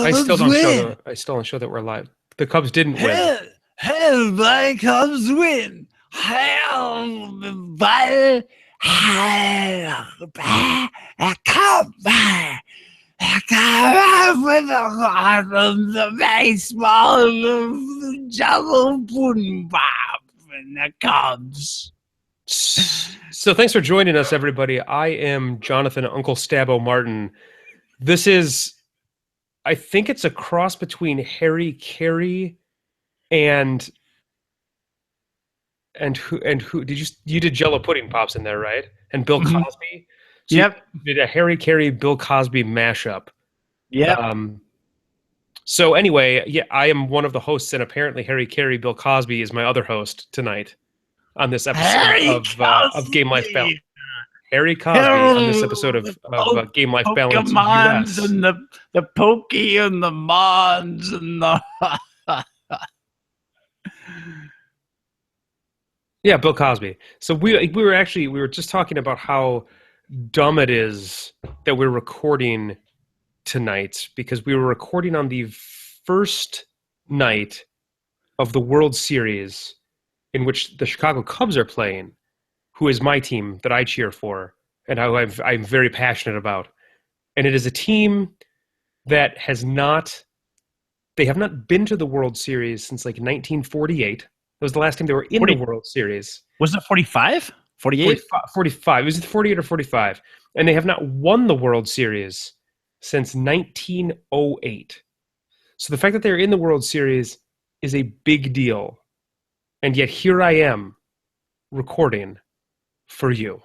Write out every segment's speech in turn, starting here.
I still don't show that we're live. The Cubs didn't win. Hell, my Cubs win. Hell, my Cubs. With the baseball, the jungle pudding pop, and the Cubs. So thanks for joining us, everybody. I am Jonathan Uncle Stabbo Martin. This is, I think it's a cross between Harry Carey and who did you did Jello pudding pops in there, right? And Bill Cosby. So yep. You did a Harry Carey Bill Cosby mashup. Yeah. So anyway, yeah, I am one of the hosts, and apparently Harry Carey Bill Cosby is my other host tonight on this episode of Game Life Balance. Harry Cosby on this episode of Game Life Balance US. And the Pokey and the Mons and the Yeah, Bill Cosby. So we were just talking about how dumb it is that we're recording tonight, because we were recording on the first night of the World Series in which the Chicago Cubs are playing, who is my team that I cheer for and how I'm very passionate about. And it is a team that have not been to the World Series since like 1948. That was the last time they were in the World Series. Was it 45? 48? 45. It was 48 or 45. And they have not won the World Series since 1908. So the fact that they're in the World Series is a big deal. And yet here I am recording for you.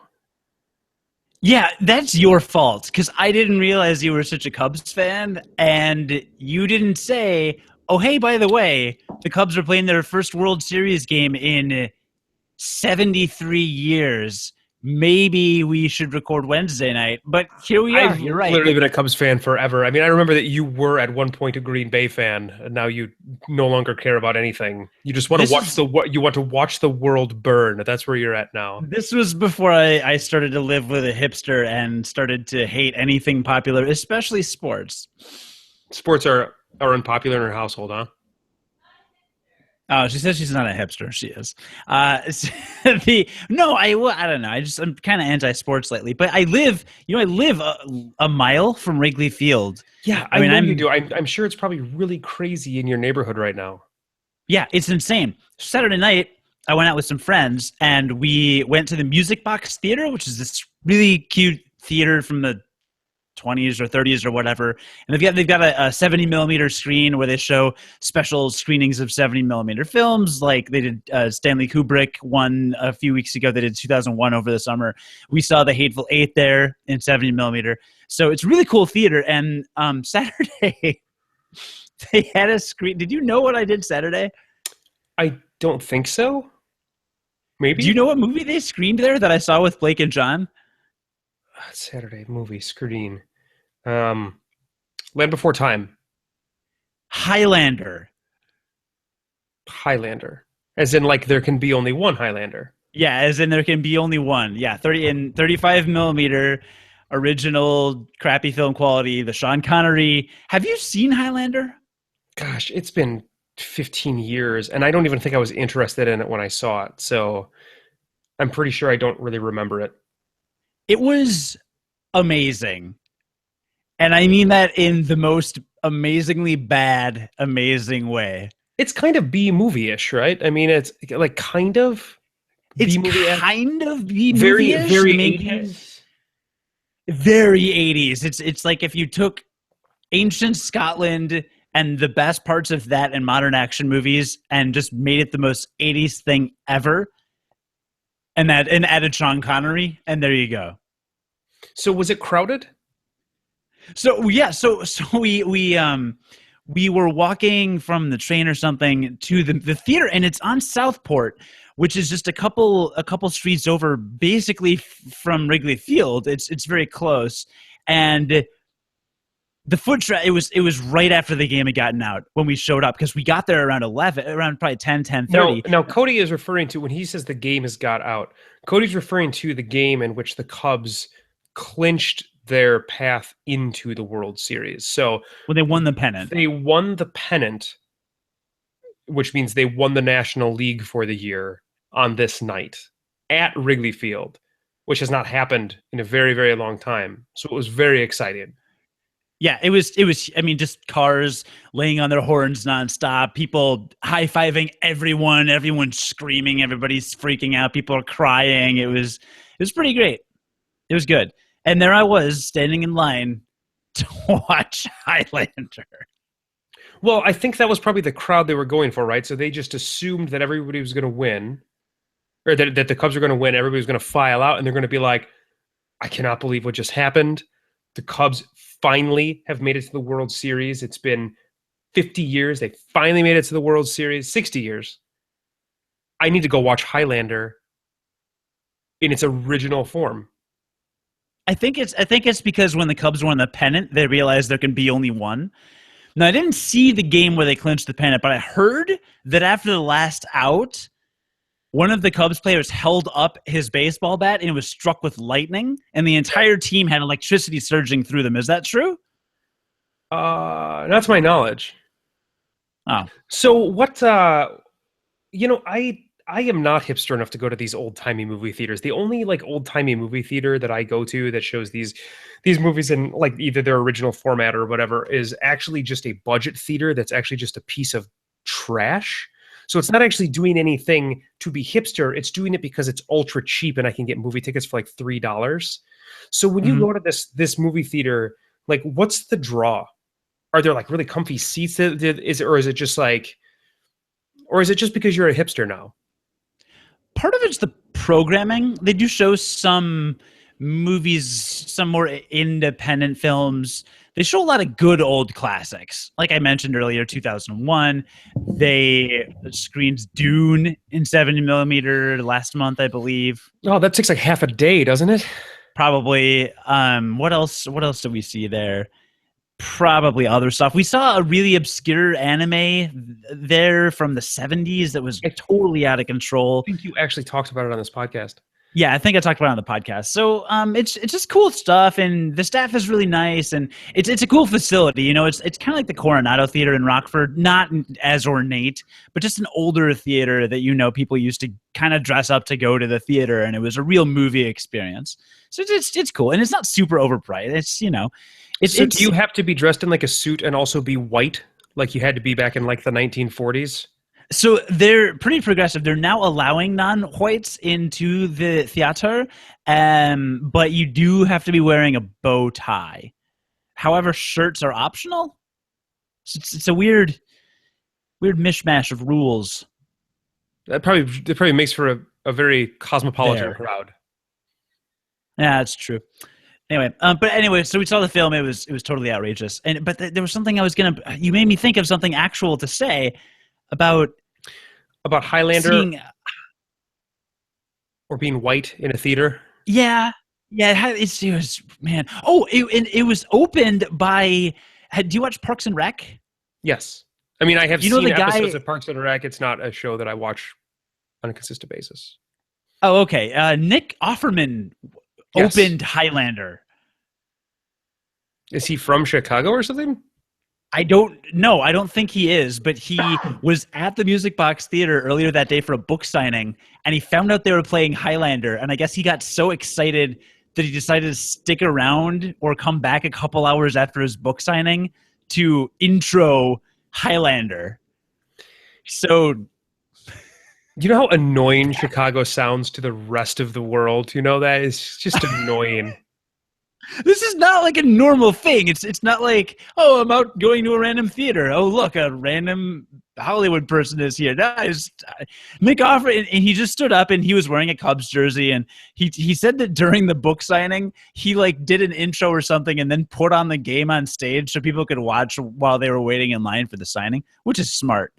Yeah, that's your fault, because I didn't realize you were such a Cubs fan, and you didn't say, oh, hey, by the way, the Cubs are playing their first World Series game in 73 years. Maybe we should record Wednesday night, but here we are. You're right. I've literally been a Cubs fan forever. I mean, I remember that you were at one point a Green Bay fan, and now you no longer care about anything. You just want to watch the world burn. That's where you're at now. This was before I started to live with a hipster and started to hate anything popular, especially sports. Sports are unpopular in her household, huh? Oh, she says she's not a hipster. She is. I don't know. I'm kind of anti-sports lately. But I live a mile from Wrigley Field. Yeah, I mean, you do. I'm sure it's probably really crazy in your neighborhood right now. Yeah, it's insane. Saturday night, I went out with some friends, and we went to the Music Box Theater, which is this really cute theater from the 20s or 30s or whatever, and they've got a 70 millimeter screen where they show special screenings of 70 millimeter films, like they did Stanley Kubrick one a few weeks ago. They did 2001 over the summer. We saw The Hateful Eight there in 70 millimeter, so it's really cool theater. And Saturday they had a screen. Did you know what I did Saturday? I don't think so. Maybe. Do you know what movie they screened there that I saw with Blake and John? Saturday movie screen. Land Before Time. Highlander. As in, like, there can be only one Highlander. Yeah, as in there can be only one. Yeah, 35 millimeter original crappy film quality, the Sean Connery. Have you seen Highlander? Gosh, it's been 15 years, and I don't even think I was interested in it when I saw it. So I'm pretty sure I don't really remember it. It was amazing. And I mean that in the most amazingly bad, amazing way. It's kind of B-movie-ish, right? I mean, it's like kind of B-movie-ish. It's kind of Very B-movie-ish. very 80s. Very 80s. It's like if you took ancient Scotland and the best parts of that and modern action movies and just made it the most 80s thing ever, and added Sean Connery, and there you go. So was it crowded? So yeah, so we were walking from the train or something to the theater, and it's on Southport, which is just a couple streets over, basically from Wrigley Field. It's very close, and the foot traffic. It was right after the game had gotten out when we showed up, because we got there around 11, around probably 10:30. Now Cody is referring to, when he says the game has got out, Cody's referring to the game in which the Cubs clinched their path into the World Series. So When they won the pennant. they won the pennant, which means they won the National League for the year on this night at Wrigley Field, which has not happened in a very, very long time. So it was very exciting. Yeah, it was, I mean, just cars laying on their horns nonstop, people high-fiving everyone screaming, everybody's freaking out, people are crying. It was pretty great. It was good. And there I was standing in line to watch Highlander. Well, I think that was probably the crowd they were going for, right? So they just assumed that everybody was going to win, or that the Cubs were going to win. Everybody was going to file out, and they're going to be like, I cannot believe what just happened. The Cubs finally have made it to the World Series. It's been 50 years. They finally made it to the World Series. 60 years. I need to go watch Highlander in its original form. I think it's because when the Cubs won the pennant, they realized there can be only one. Now, I didn't see the game where they clinched the pennant, but I heard that after the last out, one of the Cubs players held up his baseball bat and it was struck with lightning, and the entire team had electricity surging through them. Is that true? Not to my knowledge. Oh. So what, I am not hipster enough to go to these old-timey movie theaters. The only old-timey movie theater that I go to that shows these movies in either their original format or whatever is actually just a budget theater that's actually just a piece of trash. So it's not actually doing anything to be hipster. It's doing it because it's ultra cheap and I can get movie tickets for $3. So when you go to this movie theater, what's the draw? Are there really comfy seats? Or is it just because you're a hipster now? Part of it's the programming. They do show some movies, some more independent films. They show a lot of good old classics. Like I mentioned earlier, 2001. They screened Dune in 70mm last month, I believe. Oh, that takes half a day, doesn't it? Probably. What else did we see there? Probably other stuff. We saw a really obscure anime there from the 70s that was totally out of control. I think you actually talked about it on this podcast. Yeah, I think I talked about it on the podcast. So it's just cool stuff, and the staff is really nice, and it's a cool facility. It's kind of like the Coronado Theater in Rockford, not as ornate, but just an older theater that people used to kind of dress up to go to the theater, and it was a real movie experience. So it's cool, and it's not super overpriced. So do you have to be dressed in a suit and also be white, like you had to be back in the 1940s? So they're pretty progressive. They're now allowing non-whites into the theater, but you do have to be wearing a bow tie. However, shirts are optional. So it's a weird mishmash of rules. That probably makes for a very cosmopolitan crowd. Yeah, that's true. Anyway, so we saw the film. It was totally outrageous. But there was something you made me think of something actual to say about Highlander or being white in a theater. Yeah. It was, man. Oh, it was opened by. Do you watch Parks and Rec? Yes, I mean I have seen the episodes of Parks and Rec. It's not a show that I watch on a consistent basis. Oh, okay. Nick Offerman opened Highlander. Is he from Chicago or something? I don't know. I don't think he is, but he was at the Music Box Theater earlier that day for a book signing, and he found out they were playing Highlander, and I guess he got so excited that he decided to stick around or come back a couple hours after his book signing to intro Highlander. So, you know how annoying Chicago sounds to the rest of the world? That is just annoying. This is not like a normal thing. It's not like, oh, I'm out going to a random theater. Oh, look, a random Hollywood person is here. No, Nick Offerman, and he just stood up and he was wearing a Cubs jersey, and he said that during the book signing, he did an intro or something and then put on the game on stage so people could watch while they were waiting in line for the signing, which is smart.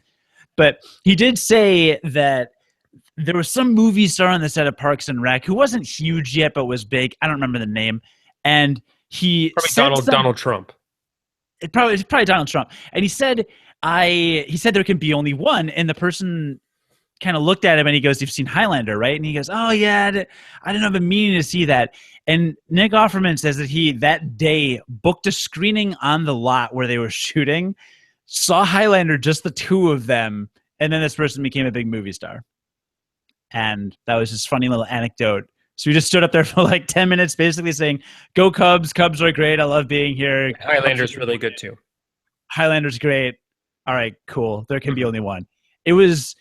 But he did say that there was some movie star on the set of Parks and Rec who wasn't huge yet but was big. I don't remember the name. And he probably Donald Trump. It's probably Donald Trump. And he said there can be only one, and the person kind of looked at him and he goes, "You've seen Highlander, right?" And he goes, "Oh yeah, I didn't have a meaning to see that." And Nick Offerman says that he that day booked a screening on the lot where they were shooting, saw Highlander, just the two of them, and then this person became a big movie star. And that was just funny little anecdote. So we just stood up there for like 10 minutes basically saying, "Go Cubs, Cubs are great, I love being here. Highlander's really good too. Highlander's great. All right, cool. There can be only one." It was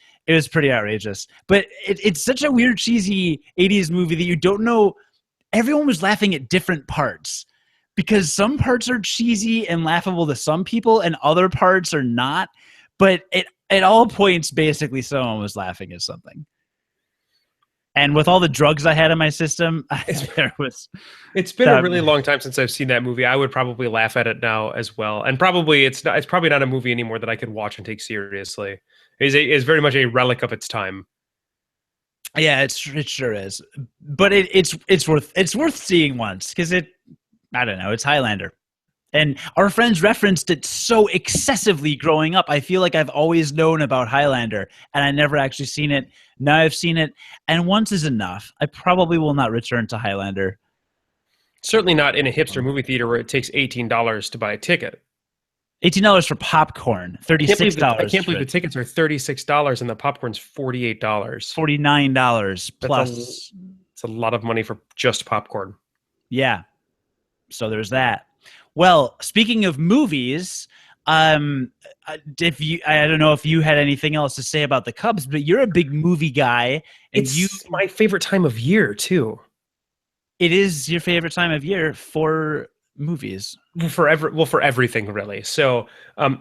pretty outrageous. But it's such a weird, cheesy 80s movie that you don't know. Everyone was laughing at different parts because some parts are cheesy and laughable to some people and other parts are not. But at all points, basically, someone was laughing at something. And with all the drugs I had in my system, it's been a really long time since I've seen that movie. I would probably laugh at it now as well. And probably it's probably not a movie anymore that I could watch and take seriously. It's very much a relic of its time. Yeah, it sure is. But it's worth seeing once because I don't know, it's Highlander. And our friends referenced it so excessively growing up. I feel like I've always known about Highlander, and I never actually seen it. Now I've seen it, and once is enough. I probably will not return to Highlander. Certainly not in a hipster movie theater where it takes $18 to buy a ticket. $18 for popcorn, $36. I can't believe the tickets are $36 and the popcorn's $48. $49 plus. It's a lot of money for just popcorn. Yeah. So there's that. Well, speaking of movies, I don't know if you had anything else to say about the Cubs, but you're a big movie guy. And it's my favorite time of year, too. It is your favorite time of year for movies. For everything, really. So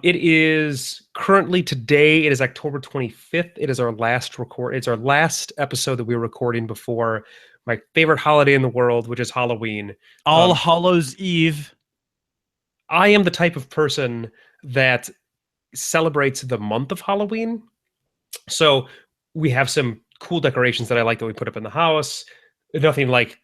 it is currently today, it is October 25th. It is our last It's our last episode that we're recording before my favorite holiday in the world, which is Halloween. All Hallows Eve. I am the type of person that celebrates the month of Halloween. So we have some cool decorations that I like that we put up in the house. Nothing like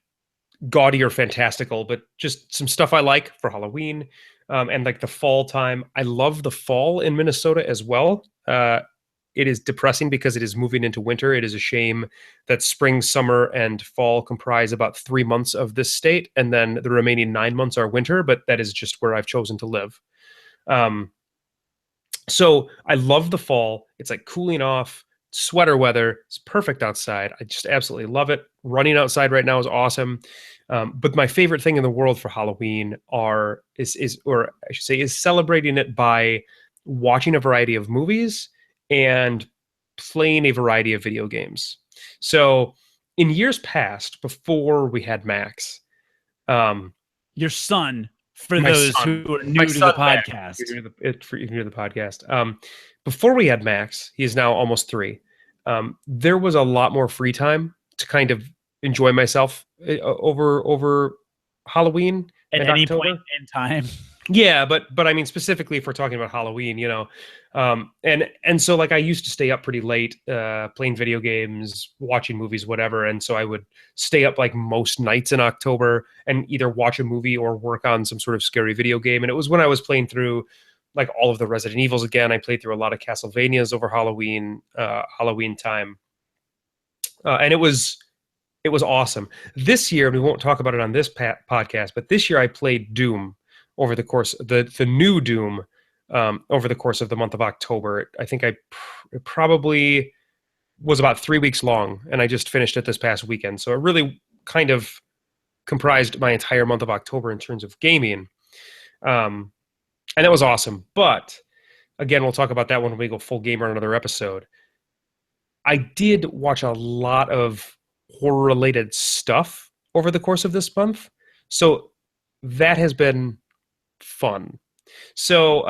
gaudy or fantastical, but just some stuff I like for Halloween. And like the fall time. I love the fall in Minnesota as well. It is depressing because it is moving into winter. It is a shame that spring, summer, and fall comprise about 3 months of this state, and then the remaining 9 months are winter, but that is just where I've chosen to live. So I love the fall. It's like cooling off, sweater weather. It's perfect outside. I just absolutely love it. Running outside right now is awesome. But my favorite thing in the world for Halloween is celebrating it by watching a variety of movies and playing a variety of video games. So in years past, before we had Max, your son, for those who are new to the podcast, before we had Max, he is now almost 3. There was a lot more free time to kind of enjoy myself over Halloween at any point in time. Yeah, but I mean, specifically if we're talking about Halloween, and so like I used to stay up pretty late, playing video games, watching movies, whatever. And so I would stay up like most nights in October and either watch a movie or work on some sort of scary video game. And it was when I was playing through like all of the Resident Evils again. I played through a lot of Castlevanias over Halloween time. And it was awesome. This year, we won't talk about it on this podcast, but this year I played Doom over the course of the new Doom over the course of the month of October. I think it probably was about 3 weeks long, and I just finished it this past weekend. So it really kind of comprised my entire month of October in terms of gaming. And that was awesome. But again, we'll talk about that when we go full gamer on another episode. I did watch a lot of horror-related stuff over the course of this month. So that has been fun. So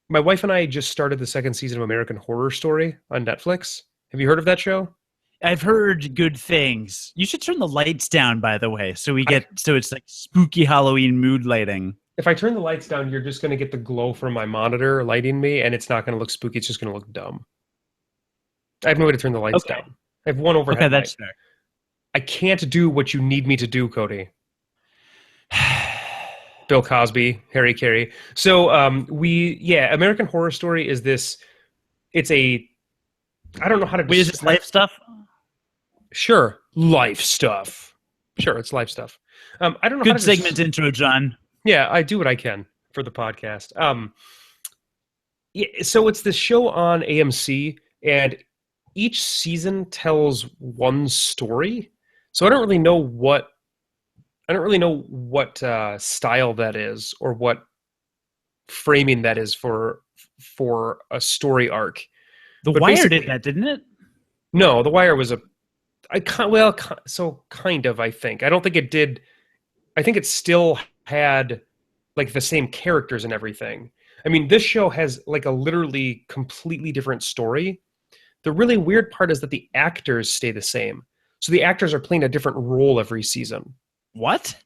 my wife and I just started the 2nd season of American Horror Story on Netflix. Have you heard of that show? I've heard good things. You should turn the lights down, by the way, so it's like spooky Halloween mood lighting. If I turn the lights down, you're just going to get the glow from my monitor lighting me, and it's not going to look spooky. It's just going to look dumb. I have no way to turn the lights down. I have one overhead light. That's fair. I can't do what you need me to do, Cody. Bill Cosby, Harry Carey. So American Horror Story is this. It's a I don't know how to Wait, is this life stuff? Sure, life stuff. Sure, it's life stuff. I don't know how Good to segment intro, John. Yeah, I do what I can for the podcast. Yeah, so it's this show on AMC, and each season tells one story. So I don't really know what style that is or what framing that is for a story arc. The But Wire did basically, that, didn't it? no, The Wire was so kind of. I think I don't think it did. I think it still had like the same characters and everything. I mean, this show has like a literally completely different story. The really weird part is that the actors stay the same. So the actors are playing a different role every season. What?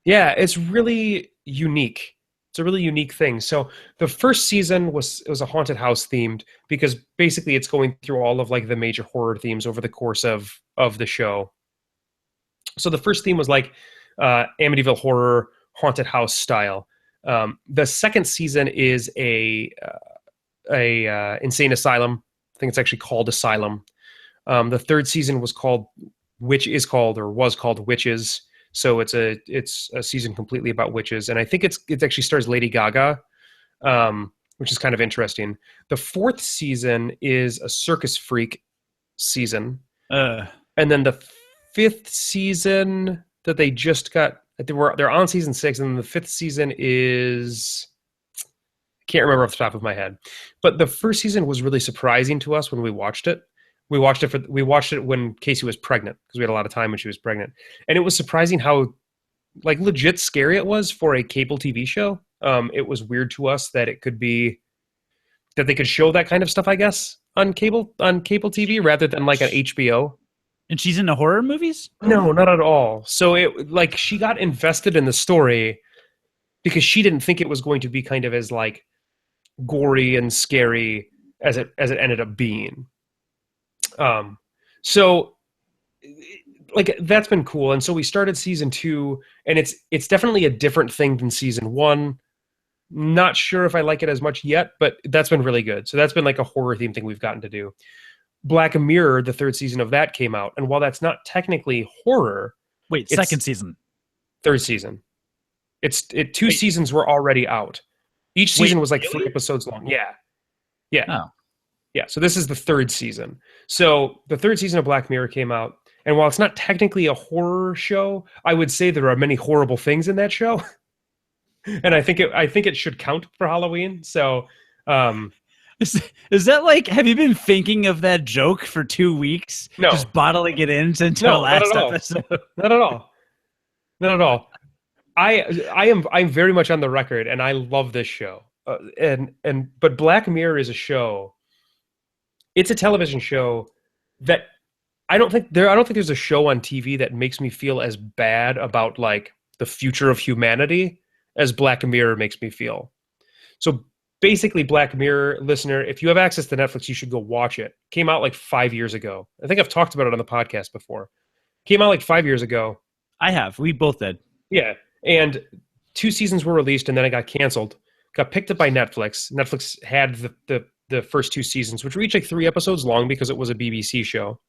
Yeah, it's really unique. It's a really unique thing. So the first season was a haunted house themed because basically it's going through all of like the major horror themes over the course of the show. So the first theme was like Amityville horror, haunted house style. The second season is a insane asylum. I think it's actually called Asylum. The third season was called Witches. So it's a season completely about witches, and I think it actually stars Lady Gaga, which is kind of interesting. The fourth season is a circus freak season, and then the fifth season that they just got, they're on season 6, and then the fifth season is, I can't remember off the top of my head, but the first season was really surprising to us when we watched it. We watched it when Casey was pregnant because we had a lot of time when she was pregnant, and it was surprising how like legit scary it was for a cable TV show. It was weird to us that it could be that they could show that kind of stuff, I guess, on cable TV rather than like an HBO. And she's into horror movies? No, not at all. So it like she got invested in the story because she didn't think it was going to be kind of as like gory and scary as it ended up being. So like that's been cool. And so we started season 2, and it's definitely a different thing than season 1. Not sure if I like it as much yet, but that's been really good. So that's been like a horror theme thing we've gotten to do. Black Mirror, the third season of that came out, and while that's not technically horror, Wait, second season. Third season. Two seasons were already out. Each season was like 3 episodes long. Yeah. Oh. Yeah, so this is the third season. So the third season of Black Mirror came out, and while it's not technically a horror show, I would say there are many horrible things in that show. And I think it should count for Halloween. So is that like, have you been thinking of that joke for 2 weeks? No. Just bottling it in since our last episode? Not at all. Not at all. I'm very much on the record, and I love this show. But Black Mirror is a show. It's a television show that I don't think there's a show on TV that makes me feel as bad about like the future of humanity as Black Mirror makes me feel. So basically, Black Mirror, listener, if you have access to Netflix, you should go watch it. Came out like 5 years ago. I think I've talked about it on the podcast before. Came out like 5 years ago. I have. We both did. Yeah. And 2 seasons were released, and then it got canceled. Got picked up by Netflix. Netflix had the first 2 seasons, which were each like 3 episodes long because it was a BBC show.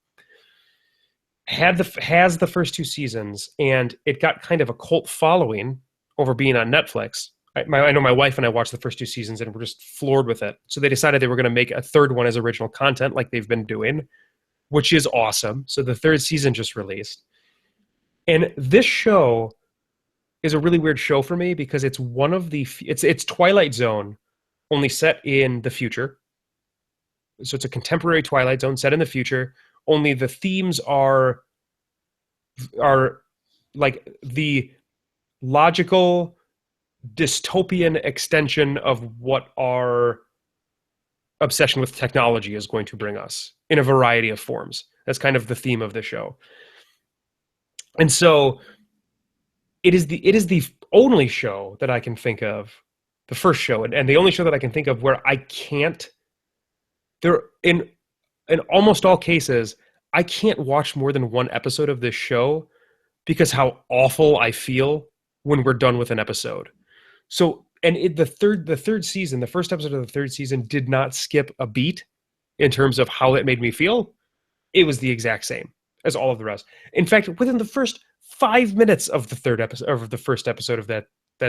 Has the first 2 seasons, and it got kind of a cult following over being on Netflix. I know my wife and I watched the first 2 seasons, and we're just floored with it. So they decided they were going to make a third one as original content like they've been doing, which is awesome. So the third season just released. And this show is a really weird show for me because it's it's Twilight Zone, only set in the future. So it's a contemporary Twilight Zone set in the future. Only the themes are like the logical dystopian extension of what our obsession with technology is going to bring us in a variety of forms. That's kind of the theme of the show. And so it is the only show that I can think of, the first show, and the only show that I can think of where I can't, there in almost all cases, I can't watch more than 1 episode of this show because how awful I feel when we're done with an episode. So, and the third season, the first episode of the third season did not skip a beat. in terms of how it made me feel, it was the exact same as all of the rest. In fact, within the first 5 minutes of the third episode, of the first episode of that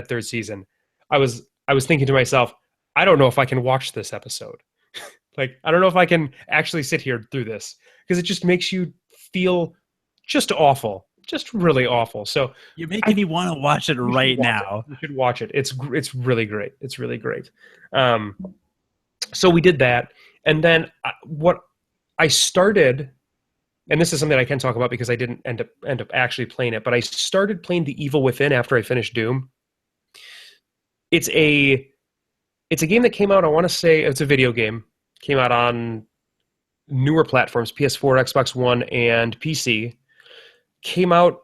third season, I was thinking to myself, I don't know if I can watch this episode. Like, I don't know if I can actually sit here through this, because it just makes you feel just awful, just really awful. So you're making me want to watch it right now. You should watch it. It's really great. It's really great. So we did that, and then what I started, and this is something I can talk about because I didn't end up actually playing it, but I started playing The Evil Within after I finished Doom. It's a game that came out, I want to say, it's a video game. Came out on newer platforms, PS4, Xbox One, and PC. Came out,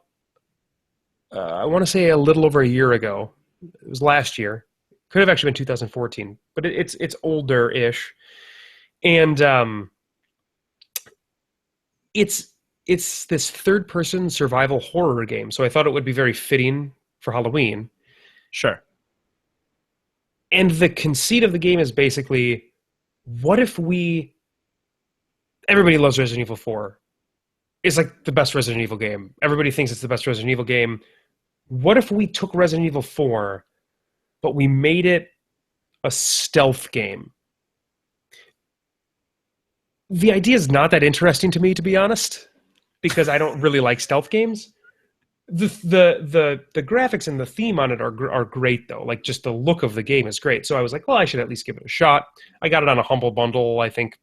I want to say, a little over a year ago. It was last year. Could have actually been 2014, but it's older-ish. And it's this third-person survival horror game, so I thought it would be very fitting for Halloween. Sure. And the conceit of the game is basically, what if everybody loves Resident Evil 4. It's like the best Resident Evil game. Everybody thinks it's the best Resident Evil game. What if we took Resident Evil 4, but we made it a stealth game? The idea is not that interesting to me, to be honest, because I don't really like stealth games. The graphics and the theme on it are great, though. Like, just the look of the game is great. So I was like, well, I should at least give it a shot. I got it on a Humble Bundle, I think,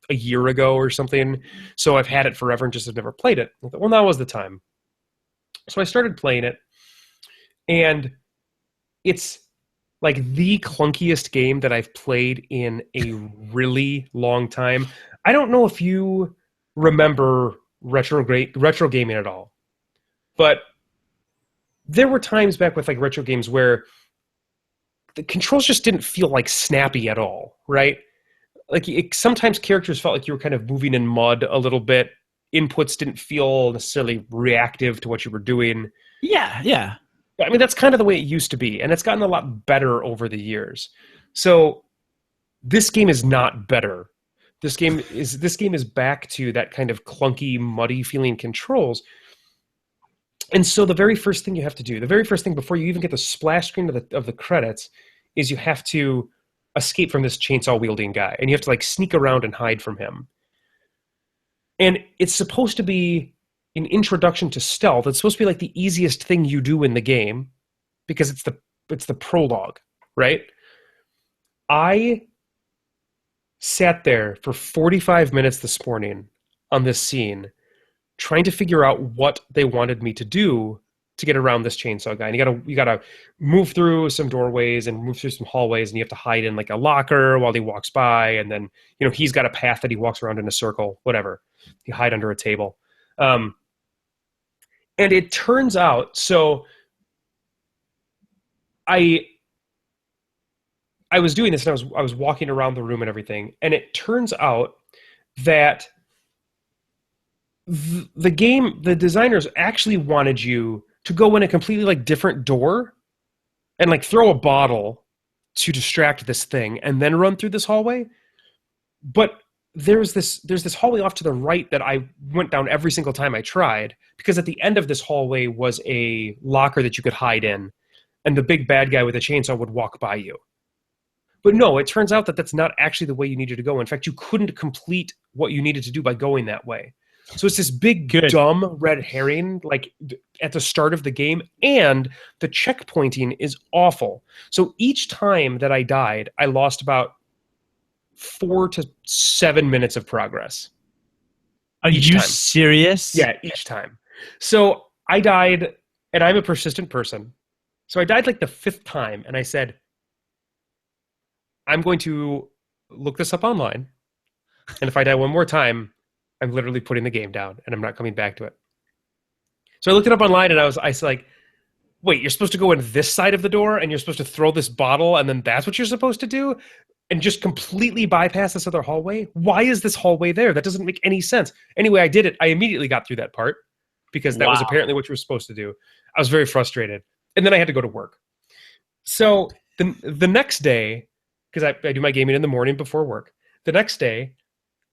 a year ago or something. So I've had it forever and just have never played it. I thought, well, now was the time. So I started playing it, and it's like the clunkiest game that I've played in a really long time. I don't know if you remember retro gaming at all, but there were times back with like retro games where the controls just didn't feel like snappy at all, right? Like, sometimes characters felt like you were kind of moving in mud a little bit. Inputs didn't feel necessarily reactive to what you were doing. Yeah. I mean, that's kind of the way it used to be, and it's gotten a lot better over the years. So this game is not better. This game is back to that kind of clunky, muddy feeling controls. And so the very first thing you have to do, the very first thing before you even get the splash screen of the credits, is you have to escape from this chainsaw wielding guy, and you have to like sneak around and hide from him. And it's supposed to be an introduction to stealth. It's supposed to be like the easiest thing you do in the game because it's the prologue, right? I sat there for 45 minutes this morning on this scene trying to figure out what they wanted me to do to get around this chainsaw guy. And you gotta move through some doorways and move through some hallways, and you have to hide in like a locker while he walks by, and then he's got a path that he walks around in a circle, whatever. You hide under a table. And it turns out, so I was doing this, and I was walking around the room and everything, and it turns out that the designers actually wanted you to go in a completely like different door and like throw a bottle to distract this thing and then run through this hallway. But there's this hallway off to the right that I went down every single time I tried, because at the end of this hallway was a locker that you could hide in, and the big bad guy with a chainsaw would walk by you. But no, it turns out that that's not actually the way you needed to go. In fact, you couldn't complete what you needed to do by going that way. So it's this big, dumb red herring, like at the start of the game, and the checkpointing is awful. So each time that I died, I lost about 4 to 7 minutes of progress. Are you serious? Yeah, each time. So I died, and I'm a persistent person. So I died like the 5th time, and I said, I'm going to look this up online, and if I die one more time, I'm literally putting the game down, and I'm not coming back to it. So I looked it up online, and I was like, wait, you're supposed to go in this side of the door, and you're supposed to throw this bottle, and then that's what you're supposed to do? And just completely bypass this other hallway? Why is this hallway there? That doesn't make any sense. Anyway, I did it. I immediately got through that part, because that was apparently what you were supposed to do. I was very frustrated. And then I had to go to work. So the next day, because I do my gaming in the morning before work, the next day,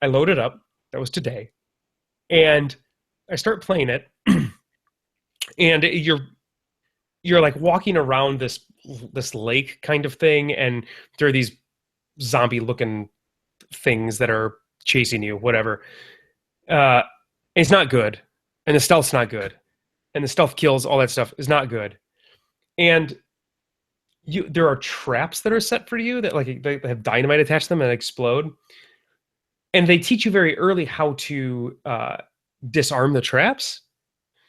I load it up. That was today. And I start playing it. And you're like walking around this lake kind of thing, and there are these zombie looking things that are chasing you, whatever. It's not good. And the stealth's not good. And the stealth kills, all that stuff is not good. And there are traps that are set for you that like they have dynamite attached to them and explode. And they teach you very early how to disarm the traps.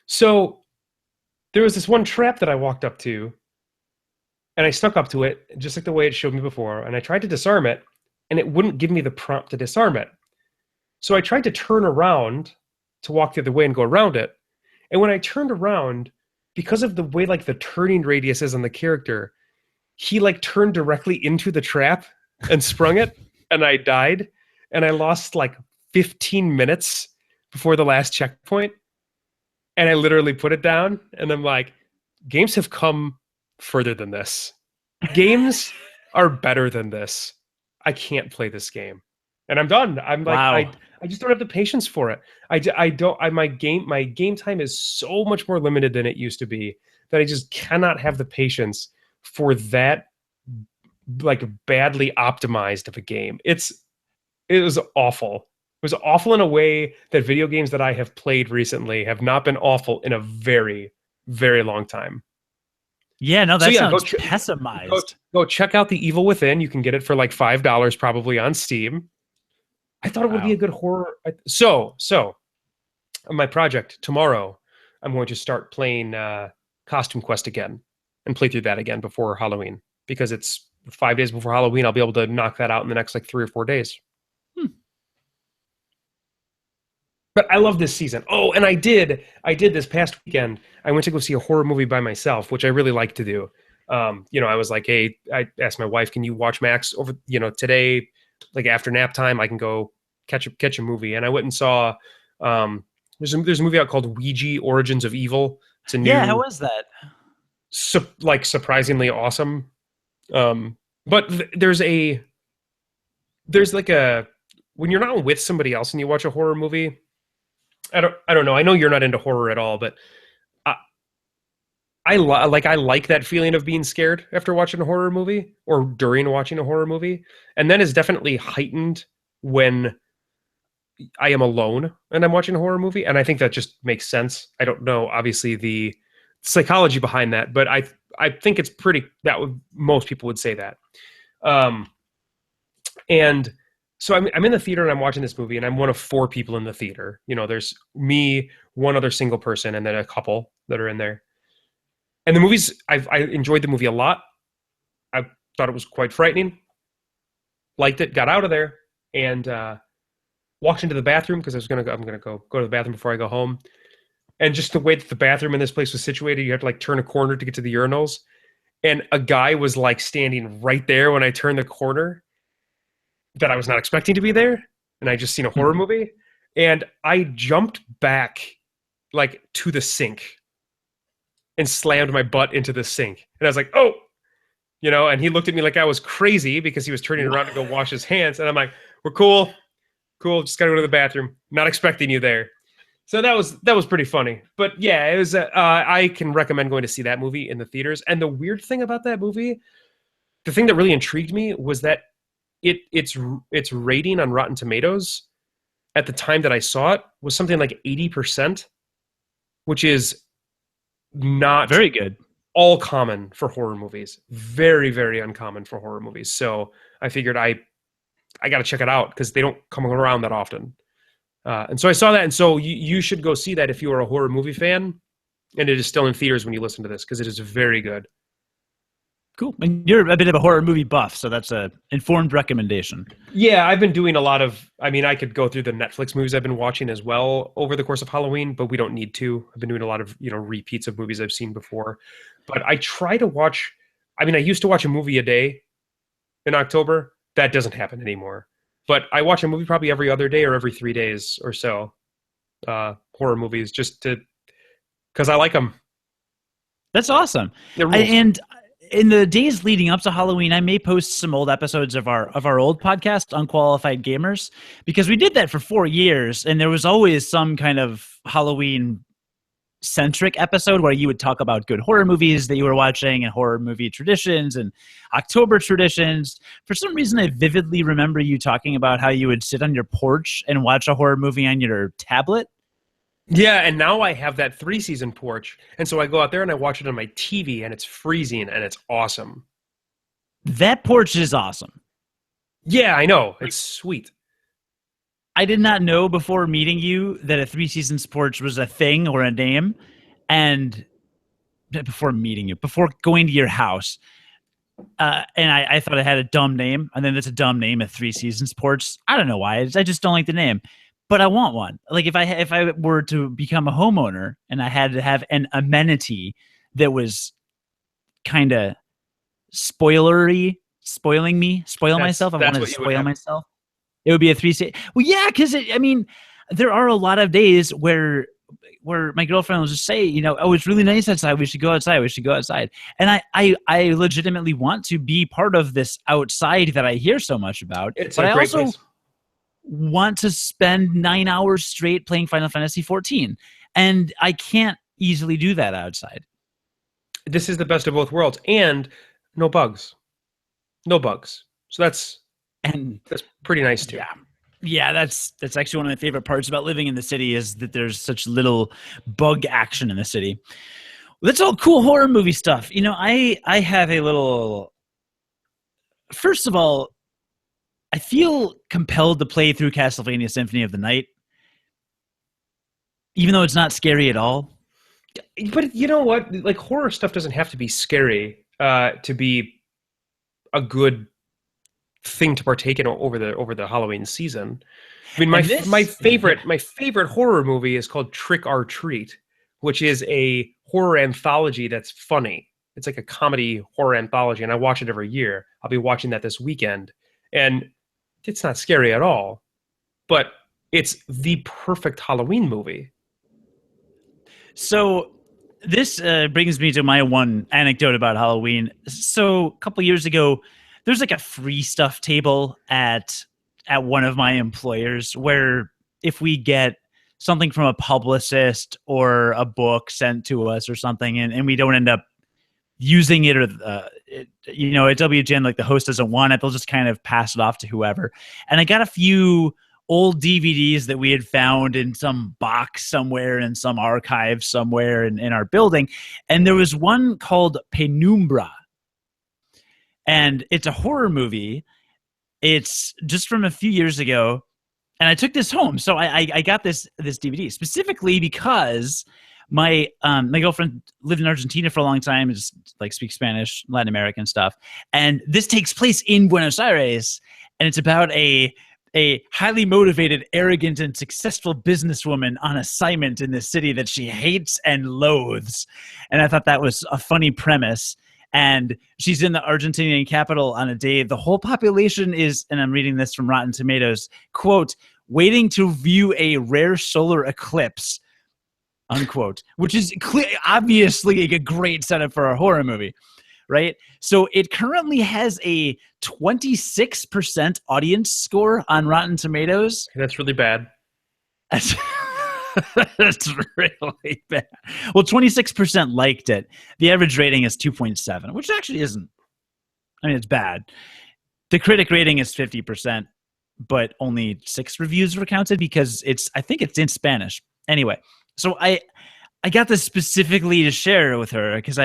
So there was this one trap that I walked up to, and I stuck up to it, just like the way it showed me before, and I tried to disarm it, and it wouldn't give me the prompt to disarm it. So I tried to turn around to walk the other way and go around it. And when I turned around, because of the way like the turning radius is on the character, he like turned directly into the trap and sprung it, and I died. And I lost like 15 minutes before the last checkpoint. And I literally put it down, and I'm like, games have come further than this. Games are better than this. I can't play this game. And I'm done. I'm like, Wow. I just don't have the patience for it. My game time is so much more limited than it used to be that I just cannot have the patience for that like badly optimized of a game. It was awful. It was awful in a way that video games that I have played recently have not been awful in a very, very long time. Yeah, no, that sounds pessimized. Go check out The Evil Within. You can get it for like $5 probably on Steam. I thought it would be a good horror. So on my project tomorrow, I'm going to start playing Costume Quest again and play through that again before Halloween, because it's 5 days before Halloween. I'll be able to knock that out in the next like 3 or 4 days. But I love this season. Oh, and I did this past weekend. I went to go see a horror movie by myself, which I really like to do. I was like, hey, I asked my wife, can you watch Max over, today, like after nap time, I can go catch a movie. And I went and saw, there's a movie out called Ouija Origins of Evil. It's a new, how is that? Surprisingly awesome. But there's like when you're not with somebody else and you watch a horror movie, I don't know. I know you're not into horror at all, but I like that feeling of being scared after watching a horror movie or during watching a horror movie. And then is definitely heightened when I am alone and I'm watching a horror movie. And I think that just makes sense. I don't know, obviously, the psychology behind that, but I think it's most people would say that. And so I'm in the theater and I'm watching this movie, and I'm one of 4 people in the theater. There's me, one other single person, and then a couple that are in there. And the movies, I enjoyed the movie a lot. I thought it was quite frightening. Liked it. Got out of there and walked into the bathroom because I'm gonna go to the bathroom before I go home. And just the way that the bathroom in this place was situated, you have to like turn a corner to get to the urinals. And a guy was like standing right there when I turned the corner, that I was not expecting to be there. And I just seen a horror movie, and I jumped back like to the sink and slammed my butt into the sink. And I was like, oh, and he looked at me like I was crazy because he was turning around to go wash his hands. And I'm like, we're cool. Just gotta go to the bathroom. Not expecting you there. So that was pretty funny. But yeah, it was, I can recommend going to see that movie in the theaters. And the weird thing about that movie, the thing that really intrigued me was that its rating on Rotten Tomatoes at the time that I saw it was something like 80%, which is not very good. All common for horror movies. Very, very uncommon for horror movies. So I figured I got to check it out because they don't come around that often. And so I saw that. And so you should go see that if you are a horror movie fan, and it is still in theaters when you listen to this, because it is very good. Cool. And you're a bit of a horror movie buff, so that's a informed recommendation. Yeah, I've been doing a lot of, I could go through the Netflix movies I've been watching as well over the course of Halloween, but we don't need to. I've been doing a lot of, repeats of movies I've seen before. But I try to watch, I used to watch a movie a day in October. That doesn't happen anymore. But I watch a movie probably every other day or every 3 days or so. Horror movies, just because I like them. That's awesome. And in the days leading up to Halloween, I may post some old episodes of our old podcast, Unqualified Gamers, because we did that for 4 years, and there was always some kind of Halloween centric episode where you would talk about good horror movies that you were watching and horror movie traditions and October traditions. For some reason, I vividly remember you talking about how you would sit on your porch and watch a horror movie on your tablet. Yeah, and now I have that 3-season porch, and so I go out there and I watch it on my TV, and it's freezing, and it's awesome. That porch is awesome. Yeah, I know. It's sweet. I did not know before meeting you that a 3-seasons porch was a thing or a name. And before meeting you, before going to your house, and I thought it had a dumb name. And then it's a dumb name, a 3-seasons porch. I don't know why. I just don't like the name. But I want one. Like if I were to become a homeowner and I had to have an amenity that was kind of spoiling myself. I wanted to spoil myself. It would be a 3-season. Well, yeah, because I mean, there are a lot of days where my girlfriend will just say, you know, oh, it's really nice outside. We should go outside. We should go outside. And I legitimately want to be part of this outside that I hear so much about. But I also want to spend 9 hours straight playing Final Fantasy 14, and I can't easily do that outside. This is the best of both worlds, and no bugs. No bugs. So that's pretty nice too. Yeah, that's actually one of my favorite parts about living in the city is that there's such little bug action in the city. Well, that's all cool horror movie stuff. You know, I have a little. First of all, I feel compelled to play through Castlevania Symphony of the Night, even though it's not scary at all. But you know what? Like horror stuff doesn't have to be scary to be a good thing to partake in over the Halloween season. I mean, my favorite horror movie is called Trick or Treat, which is a horror anthology that's funny. It's like a comedy horror anthology, and I watch it every year. I'll be watching that this weekend, and it's not scary at all, but it's the perfect Halloween movie. So this brings me to my one anecdote about Halloween. So a couple years ago, there's like a free stuff table at one of my employers where if we get something from a publicist or a book sent to us or something, and we don't end up using it, or at WGN, like the host doesn't want it, they'll just kind of pass it off to whoever. And I got a few old DVDs that we had found in some box somewhere in some archive somewhere in our building. And there was one called Penumbra. And it's a horror movie. It's just from a few years ago. And I took this home. So I got this DVD specifically because my girlfriend lived in Argentina for a long time and just like speaks Spanish, Latin American stuff. And this takes place in Buenos Aires. And it's about a highly motivated, arrogant, and successful businesswoman on assignment in this city that she hates and loathes. And I thought that was a funny premise. And she's in the Argentinian capital on a day. The whole population is, and I'm reading this from Rotten Tomatoes, quote, waiting to view a rare solar eclipse, unquote, which is obviously a great setup for a horror movie, right? So it currently has a 26% audience score on Rotten Tomatoes. That's really bad. That's really bad. Well, 26% liked it. The average rating is 2.7, which actually isn't. I mean, it's bad. The critic rating is 50%, but only 6 reviews were counted because I think it's in Spanish. Anyway, so I got this specifically to share with her because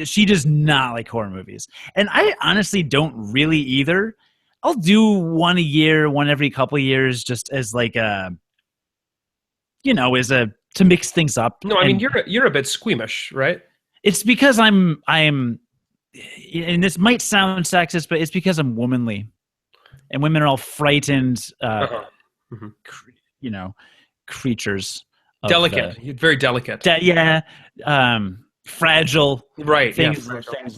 she does not like horror movies, and I honestly don't really either. I'll do one a year, one every couple of years, just as like a. To mix things up. No, I mean you're a bit squeamish, right? It's because I'm, and this might sound sexist, but it's because I'm womanly, and women are all frightened, creatures. Delicate, very delicate. Fragile, right? Things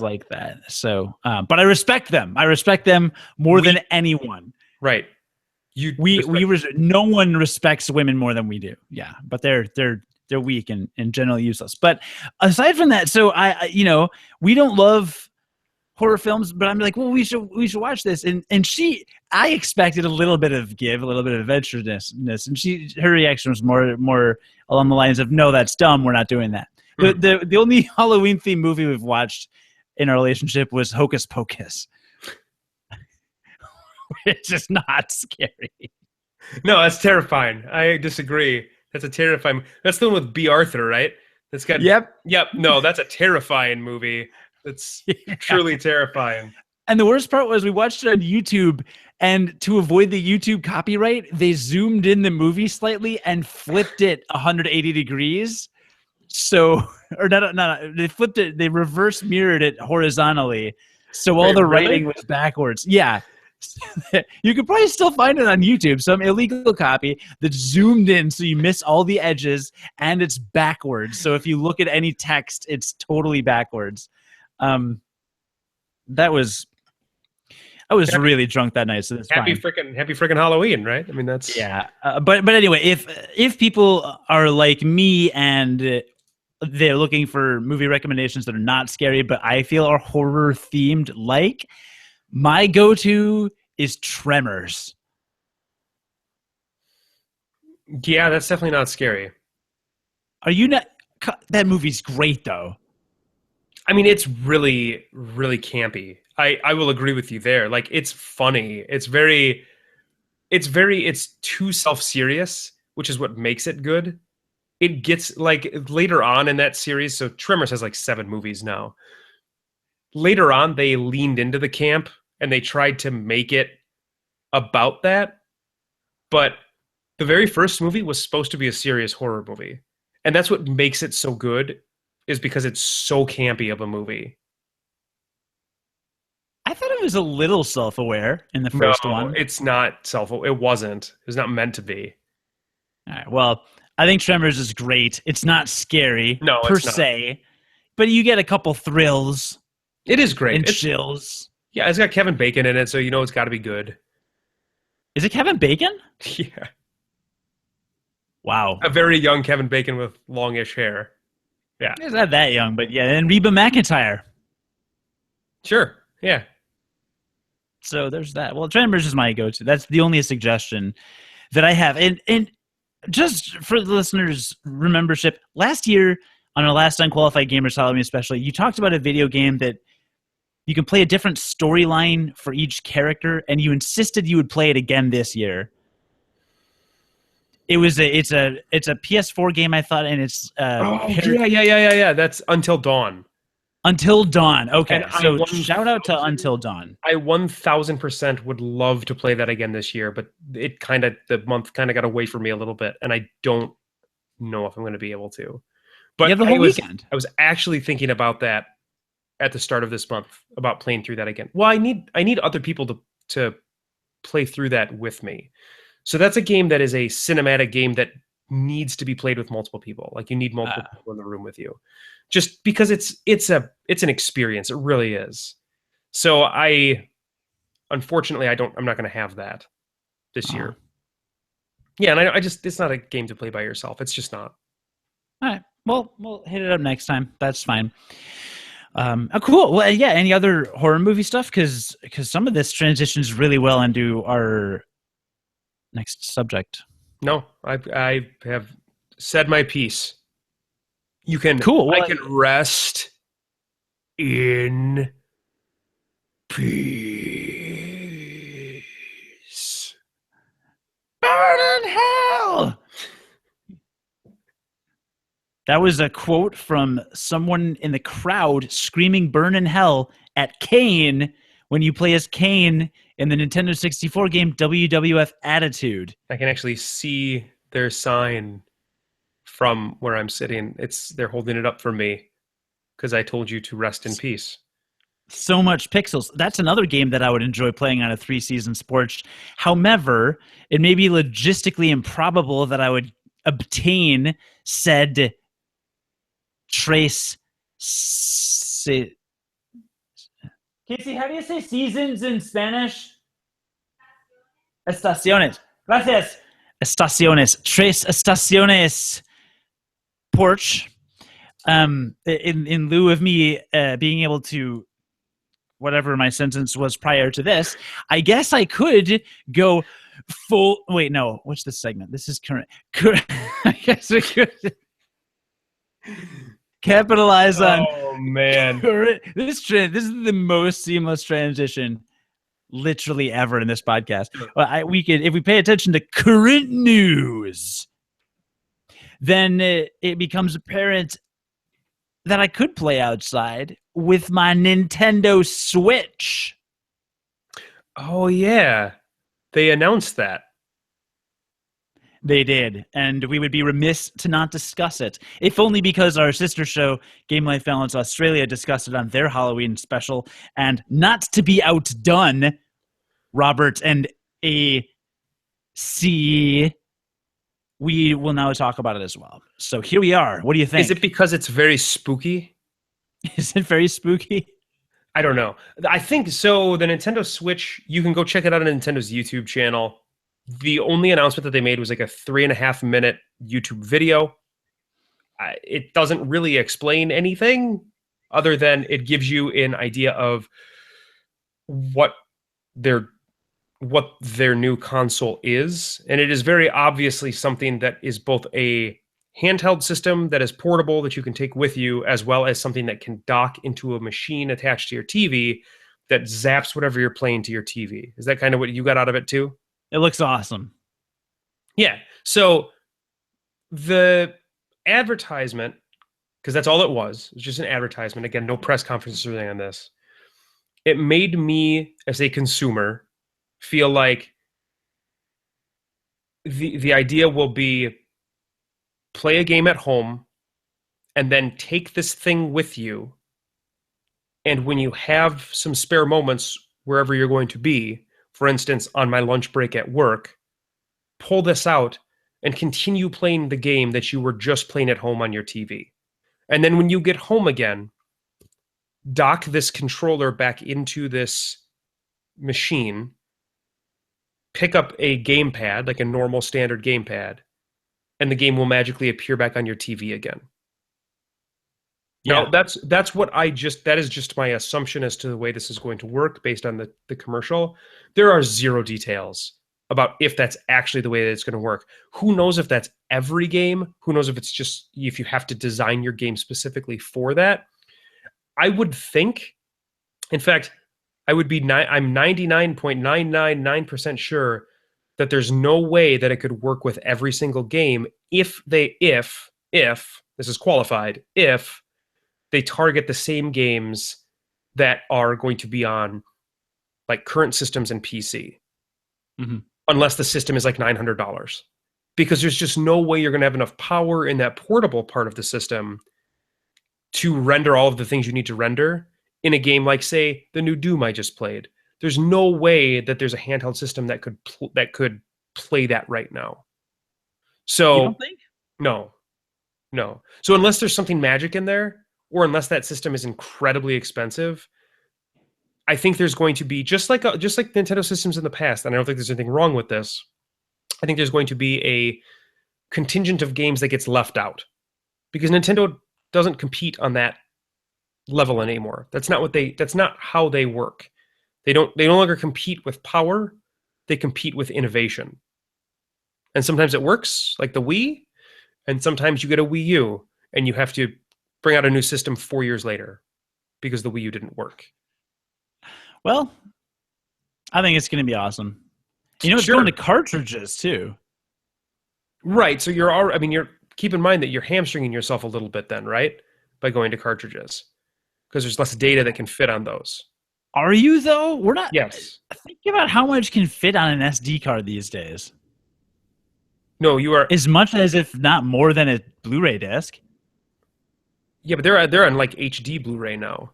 like that. So, but I respect them. I respect them more than anyone. Right. No one respects women more than we do. Yeah, but they're weak and generally useless. But aside from that, so we don't love horror films, but I'm like, well, we should watch this. And I expected a little bit of adventurousness, and her reaction was more along the lines of, no, that's dumb. We're not doing that. The only Halloween themed movie we've watched in our relationship was Hocus Pocus, which is not scary. No, that's terrifying. I disagree. That's a terrifying. That's the one with B. Arthur, right? That's got. Yep. No, that's a terrifying movie. That's truly terrifying. And the worst part was we watched it on YouTube, and to avoid the YouTube copyright, they zoomed in the movie slightly and flipped it 180 degrees. So, or not, they flipped it, they reverse mirrored it horizontally. So all the writing was backwards. Yeah. You could probably still find it on YouTube, some illegal copy that's zoomed in so you miss all the edges, and it's backwards. So if you look at any text, it's totally backwards. I was really drunk that night, so that's happy fine. freaking Halloween, right? I mean, that's but anyway, if people are like me and they're looking for movie recommendations that are not scary, but I feel are horror themed, like my go-to is Tremors. Yeah, that's definitely not scary. Are you not? That movie's great, though. I mean, it's really, really campy. I will agree with you there. Like, it's funny. It's too self-serious, which is what makes it good. It gets, like, later on in that series, so Tremors has like 7 movies now. Later on, they leaned into the camp and they tried to make it about that. But the very first movie was supposed to be a serious horror movie. And that's what makes it so good, is because it's so campy of a movie. I thought it was a little self-aware in the first one. It's not it wasn't. It was not meant to be. All right. Well, I think Tremors is great. It's not scary per se, but you get a couple thrills. It is great. And chills. Yeah, it's got Kevin Bacon in it, so you know it's got to be good. Is it Kevin Bacon? Yeah. Wow. A very young Kevin Bacon with longish hair. Yeah. He's not that young, but yeah. And Reba McEntire. Sure. Yeah. So there's that. Well, Tremors is my go-to. That's the only suggestion that I have. And just for the listeners' remembership, last year on our last Unqualified Gamers Halloween especially, you talked about a video game that you can play a different storyline for each character, and you insisted you would play it again this year. It's a PS4 game, I thought, and it's yeah. That's Until Dawn. Until Dawn. Okay, and so shout out to Until Dawn. I 1000% would love to play that again this year, but the month kind of got away from me a little bit, and I don't know if I'm going to be able to. But you have the whole weekend. I was actually thinking about that at the start of this month, about playing through that again. Well, I need other people to play through that with me. So that's a game that is a cinematic game that needs to be played with multiple people. Like, you need multiple people in the room with you, just because it's an experience. It really is. So unfortunately, I'm not going to have that this year. Yeah. And it's not a game to play by yourself. It's just not. All right. Well, we'll hit it up next time. That's fine. Cool. Well, yeah. Any other horror movie stuff? Because some of this transitions really well into our next subject. No, I have said my piece. You can. Cool. Well, I can rest in peace. Burn in hell. That was a quote from someone in the crowd screaming "Burn in hell" at Kane when you play as Kane in the Nintendo 64 game WWF Attitude. I can actually see their sign from where I'm sitting. They're holding it up for me because I told you to rest in peace. So much pixels. That's another game that I would enjoy playing on a 3-season porch. However, it may be logistically improbable that I would obtain said trace. Casey, how do you say seasons in Spanish? Estaciones. Gracias. Estaciones. Tres estaciones porch. In lieu of me being able to whatever my sentence was prior to this, I guess I could go full. Wait, no. What's this segment? This is current. I guess we could capitalize on. Oh man, this is the most seamless transition literally ever in this podcast. We could, if we pay attention to current news, then it becomes apparent that I could play outside with my Nintendo Switch. Oh yeah, they announced that. They did, and we would be remiss to not discuss it, if only because our sister show, Game Life Balance Australia, discussed it on their Halloween special, and not to be outdone, Robert and AC, we will now talk about it as well. So here we are. What do you think? Is it because it's very spooky? Is it very spooky? I don't know. I think so. The Nintendo Switch, you can go check it out on Nintendo's YouTube channel. The only announcement that they made was like a 3.5-minute YouTube video. It doesn't really explain anything other than it gives you an idea of what their new console is. And it is very obviously something that is both a handheld system that is portable that you can take with you, as well as something that can dock into a machine attached to your TV that zaps whatever you're playing to your TV. Is that kind of what you got out of it too? It looks awesome. Yeah. So the advertisement, because that's all it was just an advertisement. Again, no press conferences or anything on this. It made me, as a consumer, feel like the idea will be play a game at home and then take this thing with you. And when you have some spare moments wherever you're going to be, for instance, on my lunch break at work, pull this out and continue playing the game that you were just playing at home on your TV. And then when you get home again, dock this controller back into this machine, pick up a gamepad, like a normal standard gamepad, and the game will magically appear back on your TV again. Yeah. Now, that's what that is just my assumption as to the way this is going to work based on the commercial. There are zero details about if that's actually the way that it's going to work. Who knows if that's every game? Who knows if it's just if you have to design your game specifically for that? I would think, in fact, I'm 99.999% sure that there's no way that it could work with every single game if this is qualified, if they target the same games that are going to be on like current systems and PC. Mm-hmm. Unless the system is like $900. Because there's just no way you're going to have enough power in that portable part of the system to render all of the things you need to render in a game like, say, the new Doom I just played. There's no way that there's a handheld system that could play that right now. So, you don't think? No. So unless there's something magic in there, or unless that system is incredibly expensive, I think there's going to be just like Nintendo systems in the past, and I don't think there's anything wrong with this. I think there's going to be a contingent of games that gets left out because Nintendo doesn't compete on that level anymore. That's not how they work. They no longer compete with power. They compete with innovation. And sometimes it works, like the Wii, and sometimes you get a Wii U and you have to bring out a new system 4 years later because the Wii U didn't work. Well, I think it's going to be awesome. You know, it's going to cartridges too. Right. So you're keep in mind that you're hamstringing yourself a little bit then, right? By going to cartridges. Because there's less data that can fit on those. Are you though? We're not. Yes. Think about how much can fit on an SD card these days. No, you are as much as if not more than a Blu-ray disc. Yeah, but they're on like HD Blu-ray now,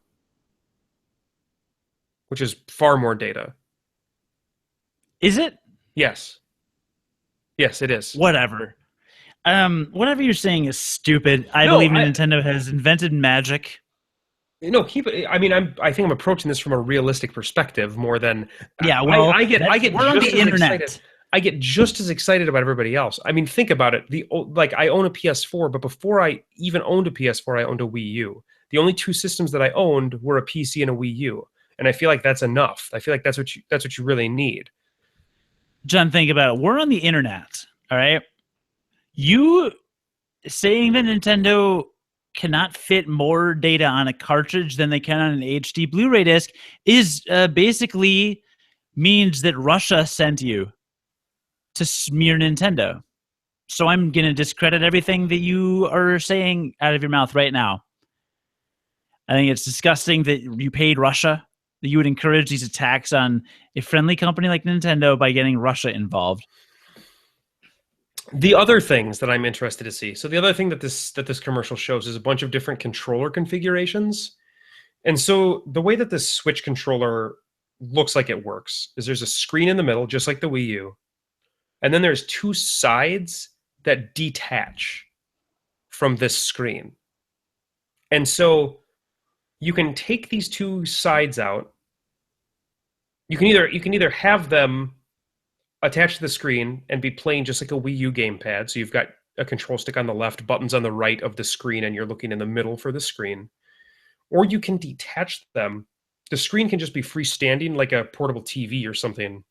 which is far more data. Is it? Yes. Yes, it is. Whatever. Whatever you're saying is stupid. I believe Nintendo has invented magic. No, keep it. I mean, I think I'm approaching this from a realistic perspective more than. Yeah, well, I get. We're on the internet. Excited. I get just as excited about everybody else. I mean, think about it. I own a PS4, but before I even owned a PS4, I owned a Wii U. The only two systems that I owned were a PC and a Wii U. And I feel like that's enough. I feel like that's what you really need. John, think about it. We're on the internet, all right? You saying that Nintendo cannot fit more data on a cartridge than they can on an HD Blu-ray disc is basically means that Russia sent you to smear Nintendo. So I'm going to discredit everything that you are saying out of your mouth right now. I think it's disgusting that you paid Russia, that you would encourage these attacks on a friendly company like Nintendo by getting Russia involved. The other things that I'm interested to see. So the other thing that this commercial shows is a bunch of different controller configurations. And so the way that this Switch controller looks like it works is there's a screen in the middle, just like the Wii U. And then there's two sides that detach from this screen. And so you can take these two sides out. You can either have them attached to the screen and be playing just like a Wii U gamepad. So you've got a control stick on the left, buttons on the right of the screen, and you're looking in the middle for the screen. Or you can detach them. The screen can just be freestanding like a portable TV or something.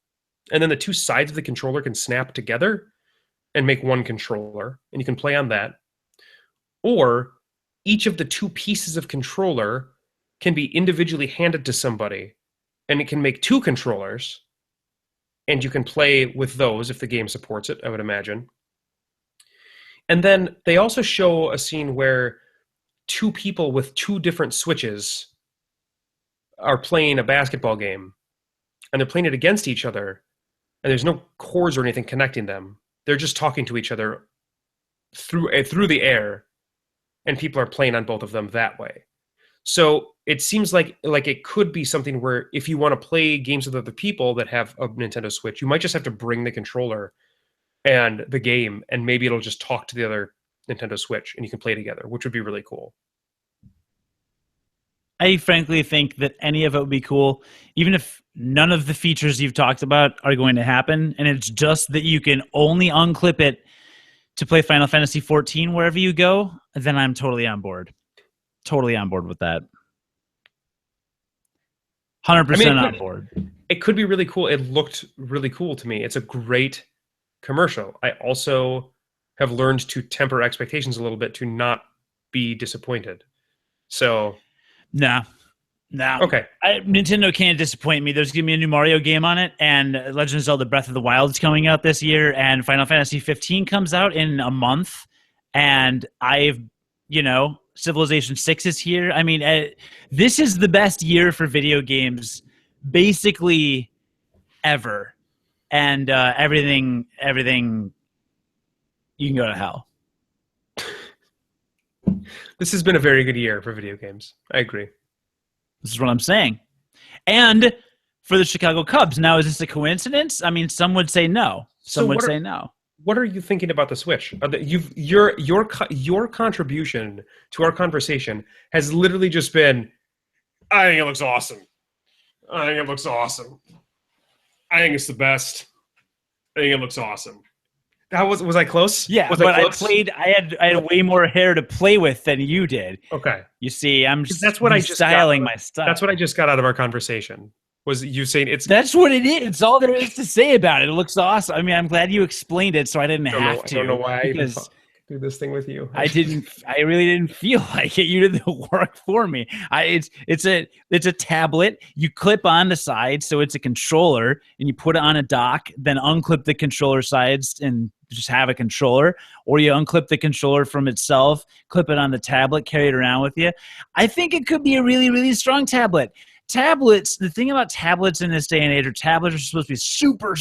And then the two sides of the controller can snap together and make one controller, and you can play on that. Or each of the two pieces of controller can be individually handed to somebody, and it can make two controllers, and you can play with those if the game supports it, I would imagine. And then they also show a scene where two people with two different Switches are playing a basketball game, and they're playing it against each other, and there's no cords or anything connecting them. They're just talking to each other through the air, and people are playing on both of them that way. So it seems like it could be something where if you want to play games with other people that have a Nintendo Switch, you might just have to bring the controller and the game, and maybe it'll just talk to the other Nintendo Switch, and you can play together, which would be really cool. I frankly think that any of it would be cool, even if none of the features you've talked about are going to happen, and it's just that you can only unclip it to play Final Fantasy XIV wherever you go, then I'm totally on board. Totally on board with that. 100% on board. It could be really cool. It looked really cool to me. It's a great commercial. I also have learned to temper expectations a little bit to not be disappointed. So... No. Okay. Nintendo can't disappoint me. There's going to be a new Mario game on it, and Legend of Zelda Breath of the Wild is coming out this year, and Final Fantasy 15 comes out in a month, and Civilization 6 is here. I mean, this is the best year for video games basically ever, and everything, you can go to hell. This has been a very good year for video games. I agree. This is what I'm saying. And for the Chicago Cubs. Now, is this a coincidence? I mean, some would say no. Some would say no. What are you thinking about the Switch? Your contribution to our conversation has literally just been, I think it looks awesome. I think it looks awesome. I think it's the best. I think it looks awesome. Was I close? Yeah, was but I close? I had way more hair to play with than you did. Okay. You see, I'm just that's what I just styling my stuff. That's what I just got out of our conversation. Was you saying it's... That's what it is. It's all there is to say about it. It looks awesome. I mean, I'm glad you explained it so I didn't have to. I don't know why I even do this thing with you. I really didn't feel like it. You did the work for me. It's a tablet. You clip on the sides, so it's a controller, and you put it on a dock, then unclip the controller sides and just have a controller, or you unclip the controller from itself, clip it on the tablet, carry it around with you. I think it could be a really, really strong tablet. Tablets, the thing about tablets in this day and age, tablets are supposed to be super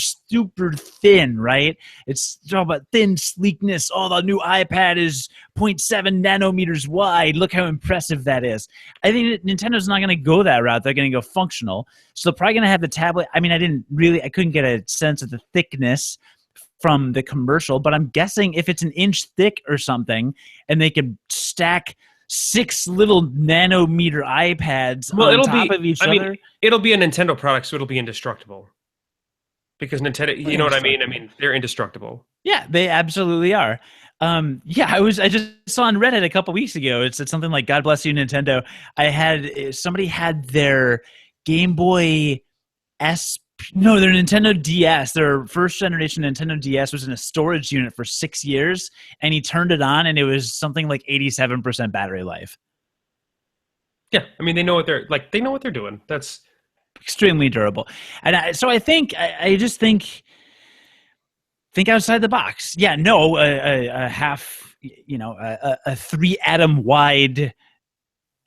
thin, right? It's all about thin sleekness. Oh, the new iPad is 0.7 nanometers wide. Look how impressive that is. I think Nintendo's not going to go that route. They're going to go functional. So they're probably going to have the tablet. I mean, I couldn't get a sense of the thickness from the commercial, but I'm guessing if it's an inch thick or something, and they can stack 6 little nanometer iPads on top of each other. It'll be a Nintendo product, so it'll be indestructible. Because Nintendo, you know what I mean? I mean, they're indestructible. Yeah, they absolutely are. I just saw on Reddit a couple weeks ago. It said something like, "God bless you, Nintendo." Somebody had their Game Boy no, their Nintendo DS, their first generation Nintendo DS was in a storage unit for 6 years, and he turned it on, and it was something like 87% battery life. Yeah, I mean, they know what they're doing. That's extremely durable. And so I just think outside the box. Yeah, no, a half, a 3 atom wide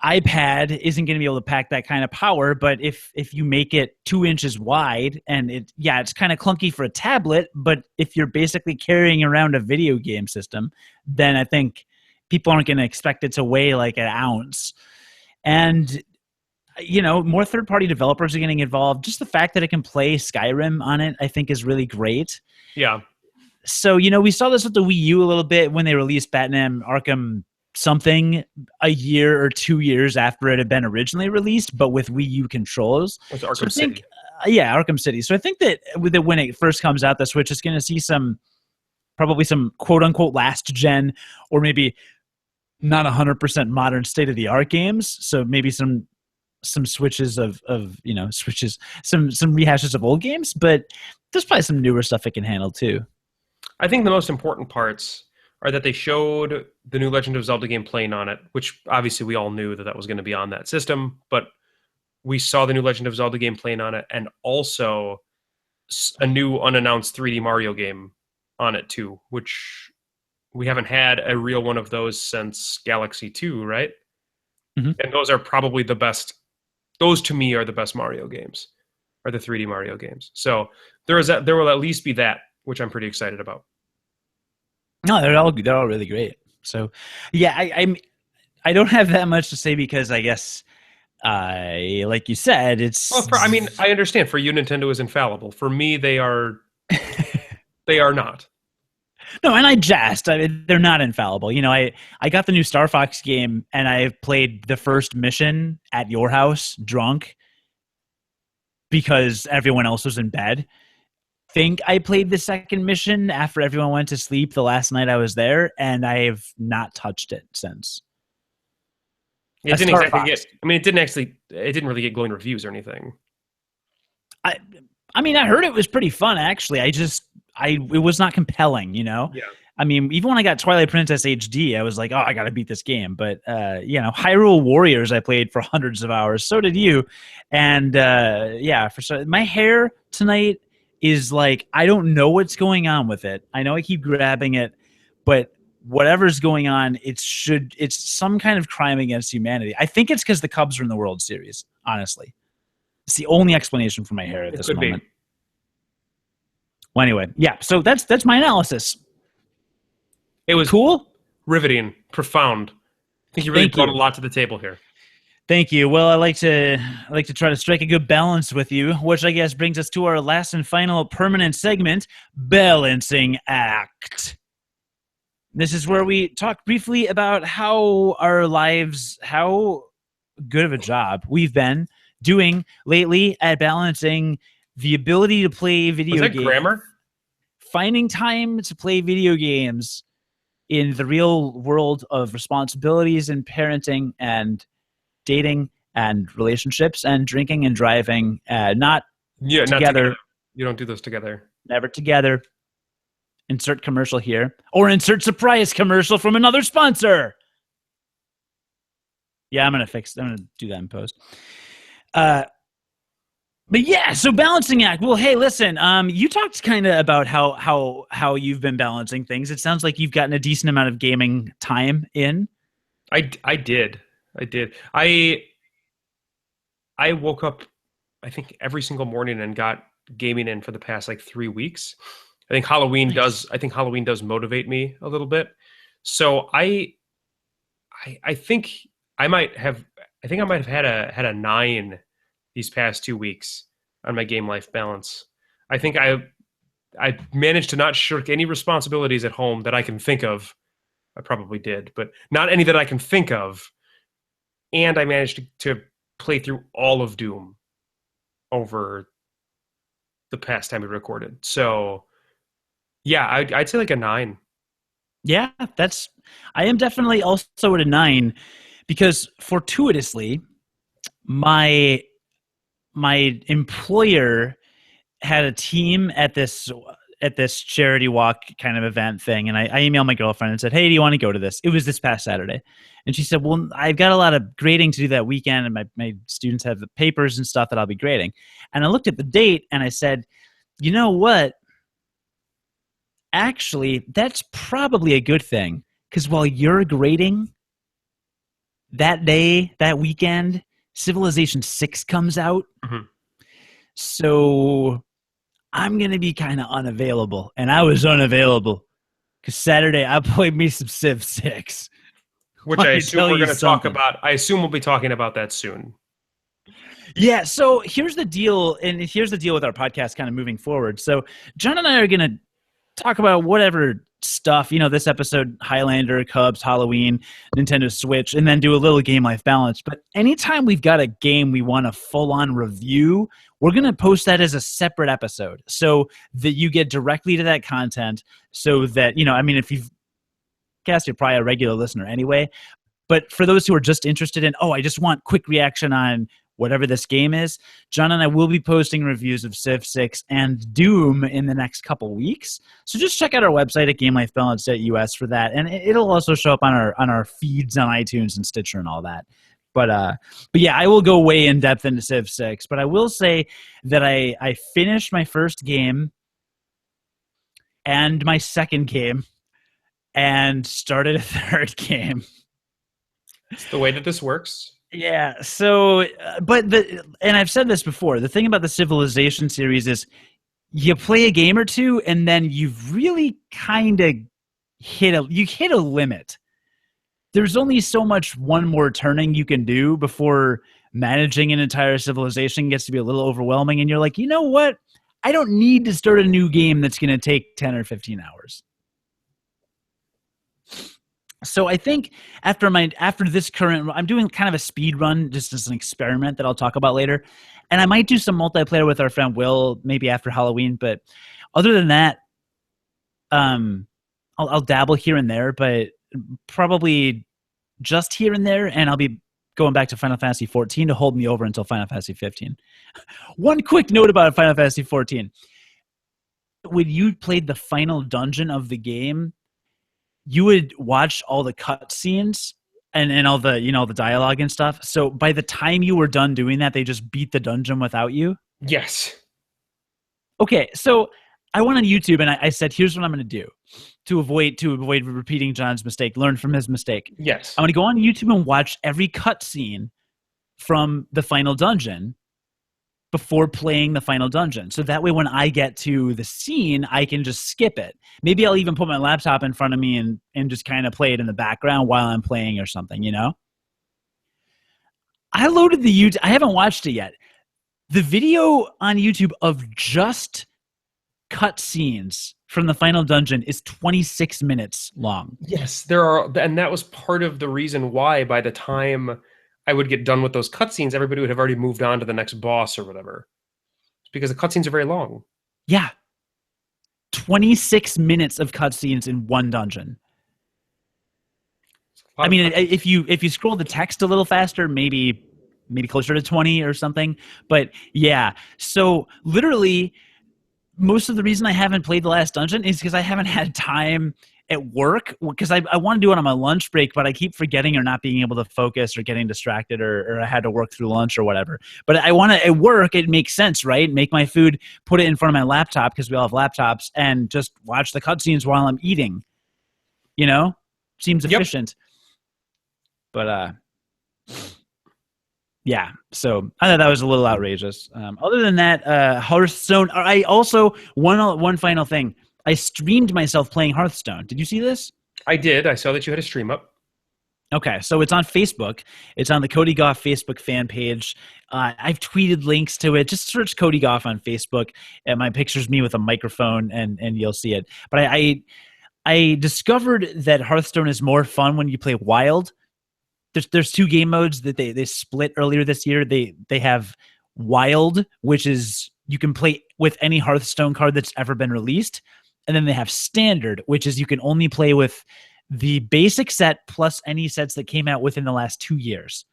iPad isn't going to be able to pack that kind of power, but if you make it 2 inches wide, and it's kind of clunky for a tablet, but if you're basically carrying around a video game system, then I think people aren't going to expect it to weigh like an ounce. And more third-party developers are getting involved. Just the fact that it can play Skyrim on it, I think, is really great. Yeah. So, we saw this with the Wii U a little bit when they released Batman Arkham something a year or 2 years after it had been originally released, but with Wii U controls. It's Arkham City. Arkham City. So I think that when it first comes out, the Switch is going to see probably some quote-unquote last-gen, or maybe not 100% modern state-of-the-art games. So maybe some switches of switches, some rehashes of old games, but there's probably some newer stuff it can handle too. I think the most important parts are that they showed the new Legend of Zelda game playing on it, which obviously we all knew that was going to be on that system, but we saw the new Legend of Zelda game playing on it, and also a new unannounced 3D Mario game on it too, which we haven't had a real one of those since Galaxy 2, right? Mm-hmm. And those are probably the best. Those to me are the best Mario games, are the 3D Mario games. So there will at least be that, which I'm pretty excited about. No, they're all really great. So, yeah, I don't have that much to say because I guess, like you said, it's. Well, I understand. For you, Nintendo is infallible. For me, they are. They are not. No, and I jest. They're not infallible. I got the new Star Fox game, and I played the first mission at your house drunk because everyone else was in bed. Think I played the second mission after everyone went to sleep the last night I was there, and I have not touched it since. It didn't exactly get. I mean, it didn't really get glowing reviews or anything. I heard it was pretty fun actually. It was not compelling, Yeah. I mean, even when I got Twilight Princess HD, I was like, oh, I got to beat this game. But, Hyrule Warriors I played for hundreds of hours. So did you. And, my hair tonight is like, I don't know what's going on with it. I know I keep grabbing it, but whatever's going on, it's some kind of crime against humanity. I think it's because the Cubs are in the World Series, honestly. It's the only explanation for my hair at this moment. Well, anyway, yeah. So that's my analysis. It was cool, riveting, profound. I think you really brought a lot to the table here. Thank you. Well, I like to try to strike a good balance with you, which I guess brings us to our last and final permanent segment, Balancing Act. This is where we talk briefly about how good of a job we've been doing lately at balancing the ability to play video games. Was that grammar? Finding time to play video games in the real world of responsibilities and parenting and dating and relationships and drinking and driving. Not together. You don't do those together. Never together. Insert commercial here. Or insert surprise commercial from another sponsor. Yeah, I'm going to do that in post. But yeah, so balancing act. Well, hey, listen, you talked kind of about how you've been balancing things. It sounds like you've gotten a decent amount of gaming time in. I did. I woke up, I think, every single morning and got gaming in for the past 3 weeks. I think Halloween does motivate me a little bit. So I think I might have had a 9 these past 2 weeks on my game life balance. I think I managed to not shirk any responsibilities at home that I can think of. I probably did, but not any that I can think of. And I managed to play through all of Doom over the past time we recorded. So yeah, I'd say a 9. Yeah, I am definitely also at a 9 because fortuitously, my my employer had a team at this charity walk kind of event thing. And I emailed my girlfriend and said, hey, do you want to go to this? It was this past Saturday. And she said, well, I've got a lot of grading to do that weekend. And my students have the papers and stuff that I'll be grading. And I looked at the date and I said, you know what? Actually, that's probably a good thing. Because while you're grading that day, that weekend, Civilization 6 comes out. Mm-hmm. So I'm going to be kind of unavailable. And I was unavailable because Saturday I played me some Civ 6. Which I assume we're going to talk about. I assume we'll be talking about that soon. Yeah, so here's the deal, and here's the deal with our podcast kind of moving forward. So John and I are going to talk about whatever stuff, this episode, Highlander, Cubs, Halloween, Nintendo Switch, and then do a little game-life balance. But anytime we've got a game we want a full-on review, we're going to post that as a separate episode so that you get directly to that content so that, if you've cast, you're probably a regular listener anyway. But for those who are just interested in, I just want quick reaction on whatever this game is, John and I will be posting reviews of Civ 6 and Doom in the next couple weeks. So just check out our website at GameLifeBalance.us for that. And it'll also show up on our feeds on iTunes and Stitcher and all that. But yeah, I will go way in depth into Civ 6. But I will say that I finished my first game and my second game and started a third game. It's the way that this works. Yeah. So, and I've said this before, the thing about the Civilization series is you play a game or two and then you've really kind of hit a limit. There's only so much one more turning you can do before managing an entire civilization gets to be a little overwhelming. And you're like, you know what? I don't need to start a new game that's going to take 10 or 15 hours. So I think after this current, I'm doing kind of a speed run just as an experiment that I'll talk about later. And I might do some multiplayer with our friend Will, maybe after Halloween. But other than that, I'll dabble here and there, but probably just here and there. And I'll be going back to Final Fantasy 14 to hold me over until Final Fantasy 15. One quick note about Final Fantasy 14. When you played the final dungeon of the game, you would watch all the cutscenes and all the, the dialogue and stuff. So by the time you were done doing that, they just beat the dungeon without you? Yes. Okay, so I went on YouTube and I said, here's what I'm going to do to avoid repeating John's mistake, learn from his mistake. Yes. I'm going to go on YouTube and watch every cutscene from the final dungeon before playing the final dungeon. So that way when I get to the scene, I can just skip it. Maybe I'll even put my laptop in front of me and just kind of play it in the background while I'm playing or something, I loaded the YouTube. I haven't watched it yet. The video on YouTube of just cutscenes from the final dungeon is 26 minutes long. Yes, there are. And that was part of the reason why by the time I would get done with those cutscenes, everybody would have already moved on to the next boss or whatever. It's because the cutscenes are very long. Yeah. 26 minutes of cutscenes in one dungeon. I mean, if you scroll the text a little faster, maybe closer to 20 or something. But yeah, so literally most of the reason I haven't played the last dungeon is because I haven't had time at work, because I want to do it on my lunch break, but I keep forgetting or not being able to focus or getting distracted or I had to work through lunch or whatever. But I want to, at work, it makes sense, right? Make my food, put it in front of my laptop because we all have laptops and just watch the cutscenes while I'm eating. Seems efficient. Yep. But yeah, so I thought that was a little outrageous. Other than that, Hearthstone. I also, one final thing. I streamed myself playing Hearthstone. Did you see this? I did. I saw that you had a stream up. Okay, so it's on Facebook. It's on the Cody Goff Facebook fan page. I've tweeted links to it. Just search Cody Goff on Facebook, and my picture's me with a microphone, and you'll see it. But I discovered that Hearthstone is more fun when you play Wild. There's two game modes that they split earlier this year. They have Wild, which is you can play with any Hearthstone card that's ever been released. And then they have Standard, which is you can only play with the basic set plus any sets that came out within the last 2 years.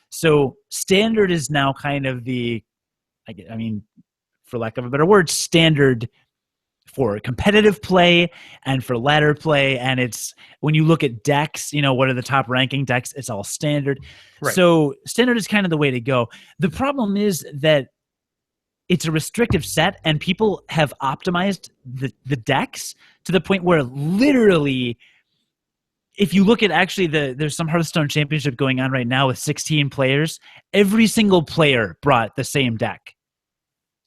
So Standard is now kind of the I mean, for lack of a better word, standard for competitive play and for ladder play. And it's when you look at decks, what are the top ranking decks? It's all standard. Right. So standard is kind of the way to go. The problem is that it's a restrictive set, and people have optimized the decks to the point where literally, if you look at there's some Hearthstone Championship going on right now with 16 players. Every single player brought the same deck.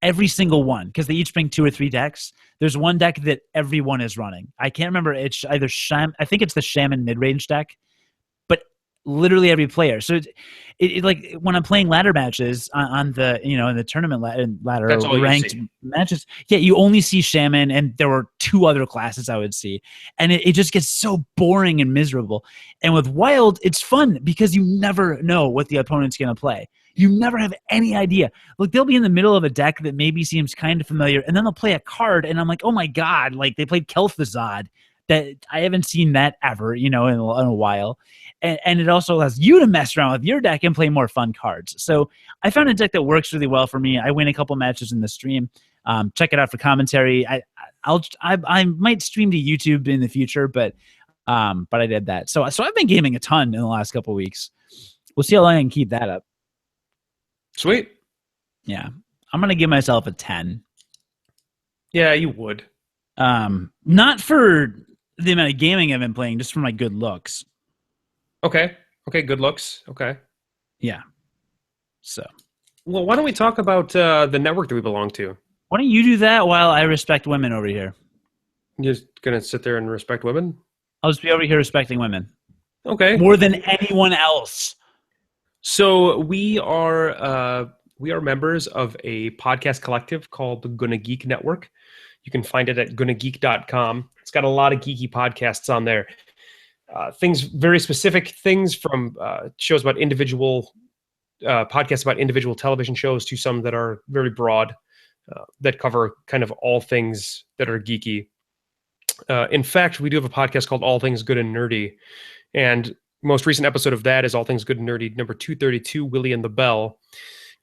Every single one, because they each bring 2 or 3 decks. There's one deck that everyone is running. I can't remember. It's either I think it's the Shaman mid-range deck, but literally every player. So it like when I'm playing ladder matches on the in the tournament ladder ranked matches, you only see Shaman, and there were 2 other classes I would see, and it just gets so boring and miserable. And with Wild, it's fun because you never know what the opponent's going to play. You never have any idea. Like, they'll be in the middle of a deck that maybe seems kind of familiar, and then they'll play a card, and I'm like, oh my god, like they played Kel'Thuzad. That I haven't seen that ever, in a while. And it also allows you to mess around with your deck and play more fun cards. So I found a deck that works really well for me. I win a couple matches in the stream. Check it out for commentary. I might stream to YouTube in the future, but I did that. So I've been gaming a ton in the last couple weeks. We'll see how long I can keep that up. Sweet. Yeah. I'm going to give myself a 10. Yeah, you would. Not for the amount of gaming I've been playing, just for my good looks. Okay, good looks. Okay. Yeah. So. Well, why don't we talk about the network that we belong to? Why don't you do that while I respect women over here? You're just going to sit there and respect women? I'll just be over here respecting women. Okay. More than anyone else. So we are members of a podcast collective called the Gonna Geek Network. You can find it at gonnageek.com. It's got a lot of geeky podcasts on there. Very specific things from shows about individual podcasts about individual television shows to some that are very broad, that cover kind of all things that are geeky. In fact, we do have a podcast called All Things Good and Nerdy, and most recent episode of that is All Things Good and Nerdy, number 232, Willie and the Bell.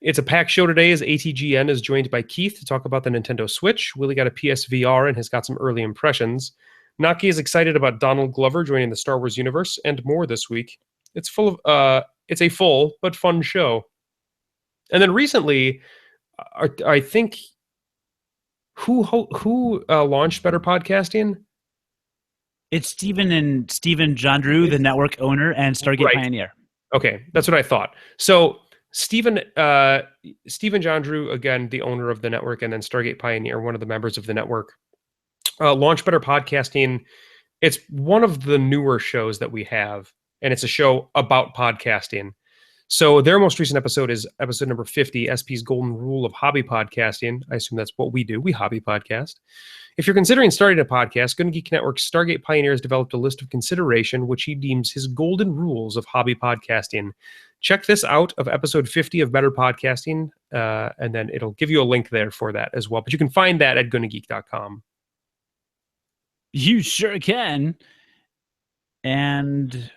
It's a packed show today as ATGN is joined by Keith to talk about the Nintendo Switch. Willie got a PSVR and has got some early impressions. Naki is excited about Donald Glover joining the Star Wars universe and more this week. It's a full but fun show. And then recently, I think who launched Better Podcasting? It's Stephen John Drew, the network owner and Stargate Pioneer. Okay, that's what I thought. So Stephen John Drew, again, the owner of the network, and then Stargate Pioneer, one of the members of the network, launched Better Podcasting. It's one of the newer shows that we have, and it's a show about podcasting. So their most recent episode is episode number 50, SP's Golden Rule of Hobby Podcasting. I assume that's what we do. We hobby podcast. If you're considering starting a podcast, Gonna Geek Network's Stargate Pioneer has developed a list of consideration, which he deems his golden rules of hobby podcasting. Check this out of episode 50 of Better Podcasting, and then it'll give you a link there for that as well. But you can find that at gonnageek.com. You sure can. And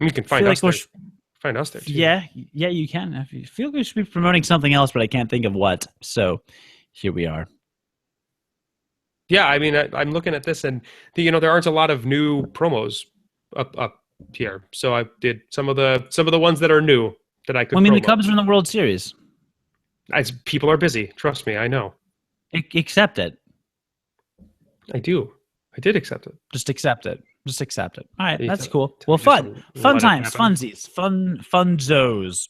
you can find us there. Find us there too. Yeah, you can. I feel like we should be promoting something else, but I can't think of what. So here we are. Yeah, I mean, I'm looking at this, and there aren't a lot of new promos up here. So I did some of the ones that are new that I could. Well, I mean, promo. the Cubs are in the World Series. People are busy. Trust me, I know. Accept it. I do. I did accept it. Just accept it. All right, that's cool. Well, fun times, funsies, funzos.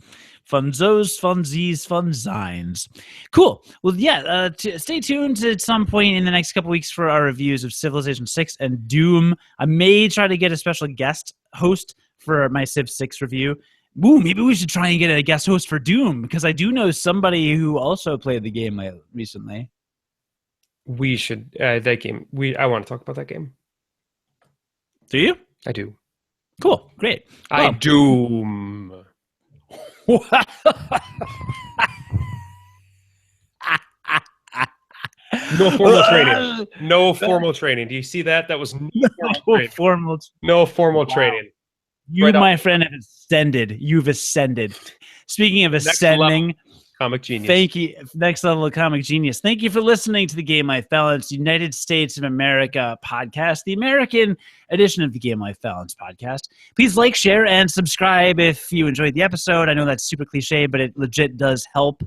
Funzos, funsies, funzines. Cool. Well, yeah, stay tuned at some point in the next couple weeks for our reviews of Civilization 6 and Doom. I may try to get a special guest host for my Civ 6 review. Ooh, maybe we should try and get a guest host for Doom, because I do know somebody who also played the game recently. We should, that game. I want to talk about that game. Do you? I do. Cool. Great. I Doom. No formal training. No formal training. Do you see that? That was no formal training. You, my friend, have ascended. You've ascended. Speaking of ascending, Comic genius. Thank you. Next level of comic genius. Thank you for listening to the Game Life Balance United States of America podcast, the American edition of the Game Life Balance podcast. Please like, share, and subscribe if you enjoyed the episode. I know that's super cliche, but it legit does help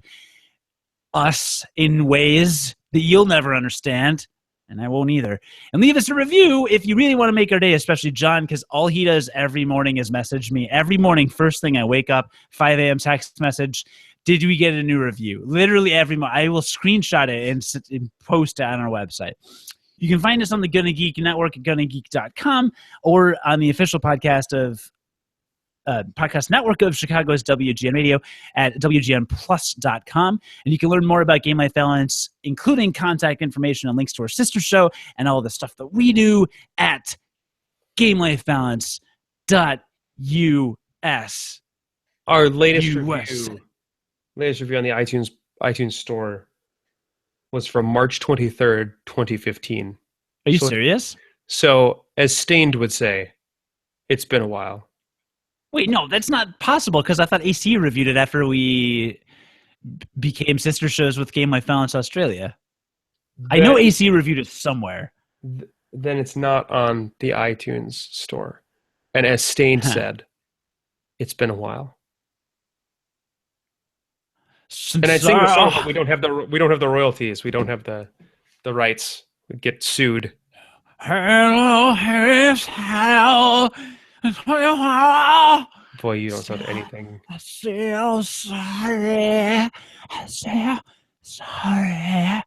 us in ways that you'll never understand, and I won't either. And leave us a review if you really want to make our day, especially John, because all he does every morning is message me. Every morning, first thing I wake up, 5 a.m. text message, did we get a new review? Literally every month. I will screenshot it and post it on our website. You can find us on the Gonna Geek Network at GonnaGeek.com or on the official podcast network of Chicago's WGN Radio at WGNplus.com. And you can learn more about Game Life Balance, including contact information and links to our sister show and all the stuff that we do at GameLifeBalance.us. Our latest review on the iTunes store was from March 23rd, 2015. Are you serious? So, as Stained would say, it's been a while. Wait, no, that's not possible because I thought AC reviewed it after we became sister shows with Game Life Balance Australia. I know AC reviewed it somewhere. Then it's not on the iTunes store. And as Stained said, it's been a while. And I sing the song, but we don't have the royalties. We don't have the rights. We get sued. Hello, hello. Boy, you don't sound anything. I feel sorry. I feel sorry.